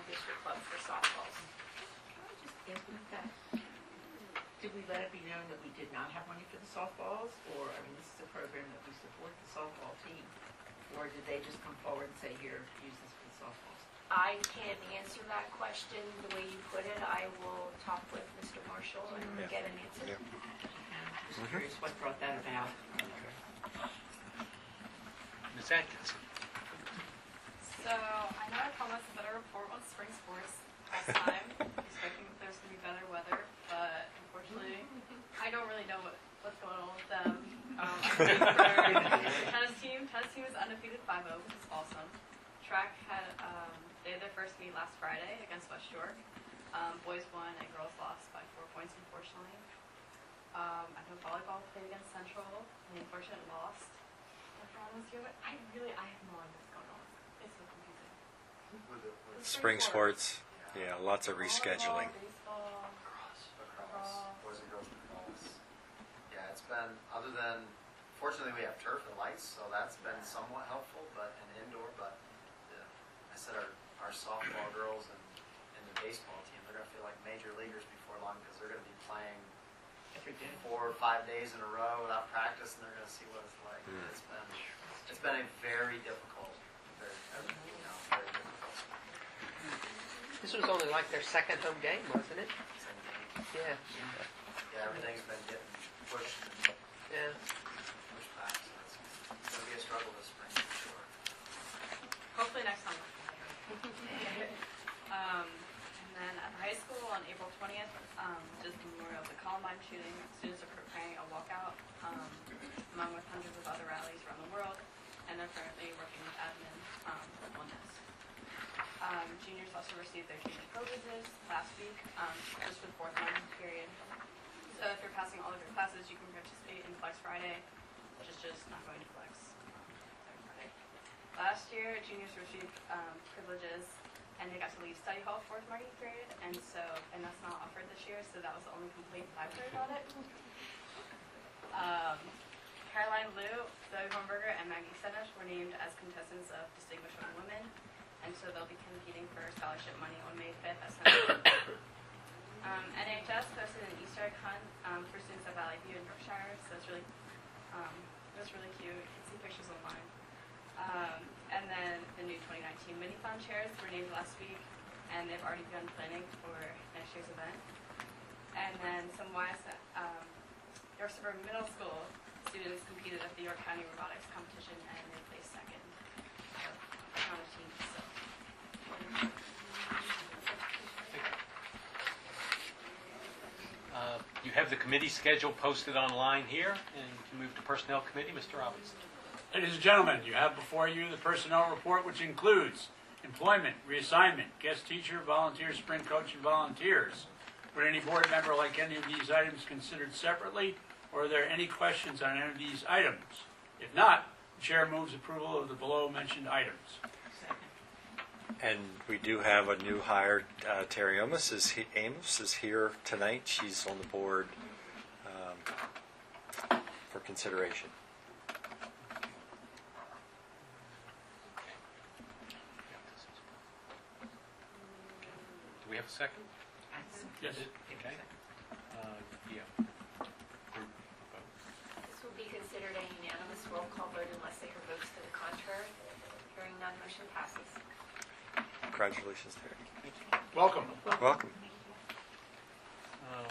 District Club for softballs. Can I just ask you that? Did we let it be known that we did not have money for the softballs? Or, I mean, this is a program that we support the softball team. Or did they just come forward and say, here, use this for the softballs? I can't answer that question the way you put it. I will talk with Mr. Marshall and get an answer. Just curious what brought that about. Ms. Atkinson? So I know I promised a better report on spring sports last time, expecting that there's going to be better weather, but unfortunately, I don't really know what's going on with them. Tennis team is undefeated 5-0, which is awesome. Track had they had their first meet last Friday against West York. Boys won and girls lost by 4 points, unfortunately. I know volleyball played against Central, and the unfortunate lost. I have no idea what's going on. It's so confusing. Spring sports. Yeah, lots of rescheduling. Baseball, Lacrosse, boys and girls lacrosse. Yeah, it's been, other than, fortunately we have turf and lights, so that's been somewhat helpful, but, and indoor, but I said our softball girls and the baseball team, they're going to feel like major leaguers before long because they're going to be playing 4 or 5 days in a row without practice, and they're going to see what it's like. It's been a very difficult, very difficult. This was only like their second home game, wasn't it? Yeah. Yeah, everything's been getting pushed and pushed back, so it's going to be a struggle this spring for sure. hopefully next summer. And then at the high school on April 20th, just the memorial of the Columbine shooting, students are preparing a walkout along with hundreds of other rallies around the world, and they're currently working with admin on this. Juniors also received their junior privileges last week, just for the 4th month period. So if you're passing all of your classes, you can participate in Flex Friday, which is just not going to Flex every Friday. Last year, juniors received privileges, and they got to leave study hall 4th marking period, and that's not offered this year, so that was the only complaint that I've heard about it. Caroline Liu, Zoe Hornberger, and Maggie Senesh were named as contestants of Distinguished Young Women, and so they'll be competing for scholarship money on May 5th at Central. NHS hosted an Easter egg hunt for students at Valley View in Berkshire, so it's really, it was really cute. You can see pictures online. And then the new 2019 Mini-Thon chairs were named last week, and they've already begun planning for next year's event. And then some York Suburban Middle School students competed at the York County Robotics Competition, and they placed second on the team. So. You have the committee schedule posted online here, and you can move to Personnel Committee. Mr. Robinson. Ladies and gentlemen, you have before you the personnel report, which includes employment, reassignment, guest teacher, volunteer, spring coach, and volunteers. Would any board member like any of these items considered separately, or are there any questions on any of these items? If not, the chair moves approval of the below-mentioned items. And we do have a new hire, Terry Amos is here tonight. She's on the board for consideration. Do we have a second? Yes. Okay. Yeah. This will be considered a unanimous roll call vote unless there are votes to the contrary. Hearing none, motion passes. Congratulations, Terry. Welcome. Welcome.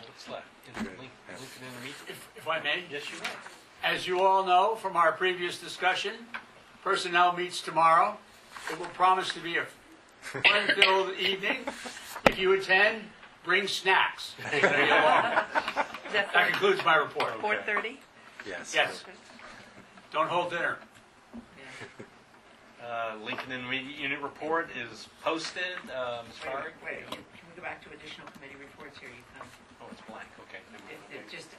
What's left? Lincoln Intermediate? If I may? Yes, you may. As you all know from our previous discussion, personnel meets tomorrow. It will promise to be a fun-filled evening. If you attend, bring snacks. There you are. That concludes my report. 4:30? Yes. Yes. Don't hold dinner. Lincoln Intermediate Unit report is posted. Ms. Farag? Wait, can we go back to additional committee reports here? You kind of Oh, it's blank. Okay. Just,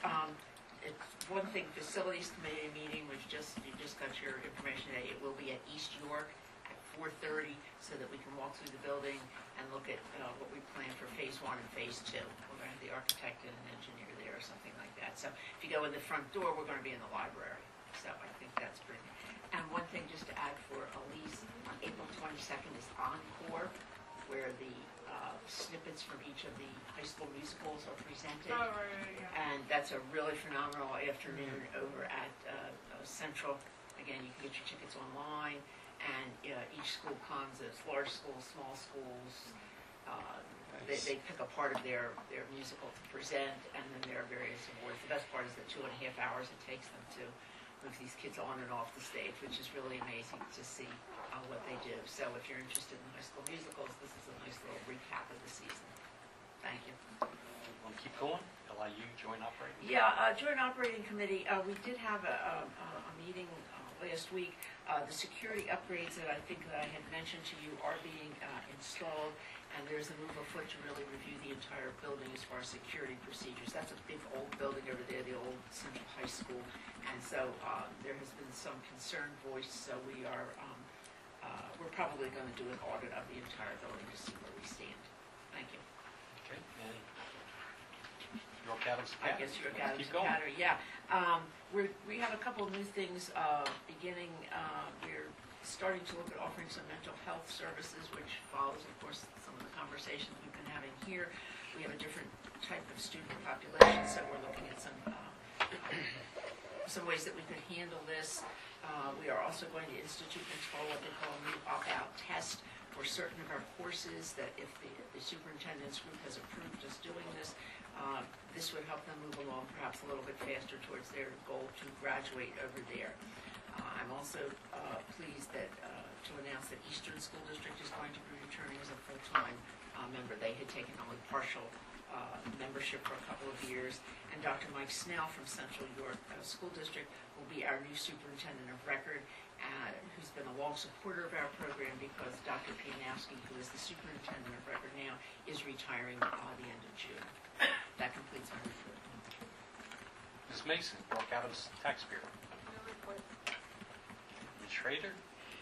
it's one thing, facilities committee meeting, you just got your information today. It will be at East York at 4:30 so that we can walk through the building and look at what we plan for phase 1 and phase 2. We're going to have the architect and an engineer there or something like that. So if you go in the front door, we're going to be in the library. So I think that's pretty. And one thing just to add for Elise, on April 22nd is Encore, where the snippets from each of the high school musicals are presented. Oh, right, yeah. And that's a really phenomenal afternoon over at Central. Again, you can get your tickets online, and each school comes, it's large schools, small schools. They pick a part of their musical to present, and then there are various awards. The best part is the 2.5 hours it takes them to move these kids on and off the stage, which is really amazing to see what they do. So if you're interested in high school musicals, this is a nice little recap of the season. Thank you. Want to keep going? LIU Joint Operating? Yeah, Joint Operating Committee, we did have a meeting last week. The security upgrades that I think that I had mentioned to you are being installed, and there's a move afoot to really review the entire building as far as security procedures. That's a big old building over there, the old Central High School, and so there has been some concern voiced, so we are we're probably going to do an audit of the entire building to see where we stand. Thank you. Okay. And York Adams I guess York Adams Keep going. Academy, yeah. We have a couple of new things beginning. We're starting to look at offering some mental health services, which follows, of course, some of the conversations we've been having here. We have a different type of student population, so we're looking at some ways that we could handle this. We are also going to institute and install what they call a new opt-out test for certain of our courses, that if the superintendent's group has approved us doing this, this would help them move along perhaps a little bit faster towards their goal to graduate over there. I'm also pleased to announce that Eastern School District is going to be returning as a full-time member. They had taken only partial membership for a couple of years, and Dr. Mike Snell from Central York School District will be our new superintendent of record, who's been a long supporter of our program because Dr. Pianowski, who is the superintendent of record now, is retiring at the end of June. That completes my report. Ms. Mason, York Adams Tax Bureau. Ms. Schrader,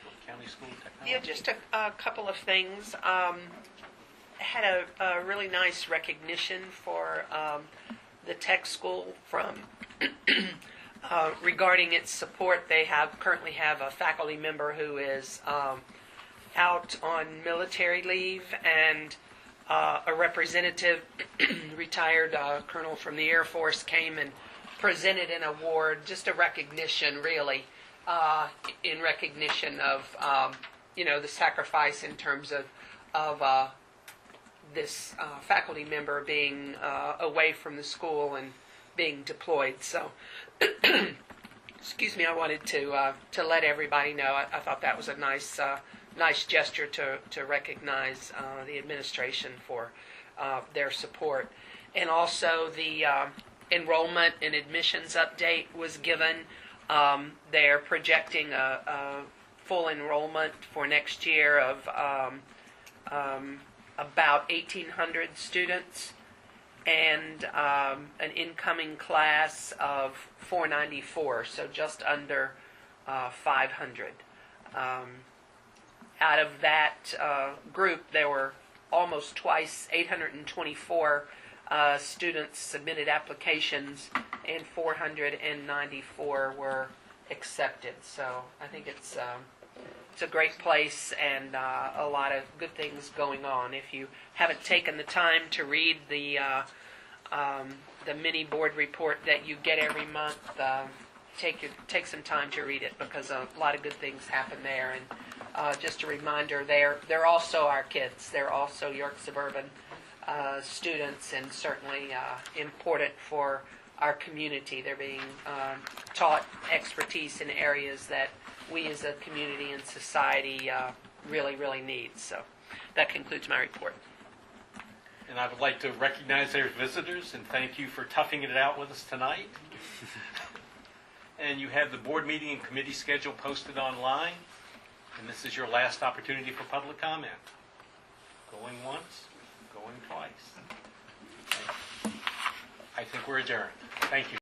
York County School Technology. Yeah, just a couple of things. Had a really nice recognition for the tech school from regarding its support. They currently have a faculty member who is out on military leave, and a representative, retired colonel from the Air Force, came and presented an award, just a recognition, really, in recognition of the sacrifice in terms of this faculty member being away from the school and being deployed. So, excuse me, I wanted to let everybody know. I thought that was a nice gesture to recognize the administration for their support. And also the enrollment and admissions update was given. They're projecting a full enrollment for next year of about 1,800 students, and an incoming class of 494, so just under 500. Out of that group, there were almost twice 824 students submitted applications, and 494 were accepted. So I think it's a great place and a lot of good things going on. If you haven't taken the time to read the mini board report that you get every month, take some time to read it, because a lot of good things happen there. And just a reminder, they're also our kids. They're also York Suburban students, and certainly important for our community. They're being taught expertise in areas that we as a community and society really, really need. So that concludes my report. And I would like to recognize their visitors and thank you for toughing it out with us tonight. And you have the board meeting and committee schedule posted online. And this is your last opportunity for public comment. Going once, going twice. I think we're adjourned. Thank you.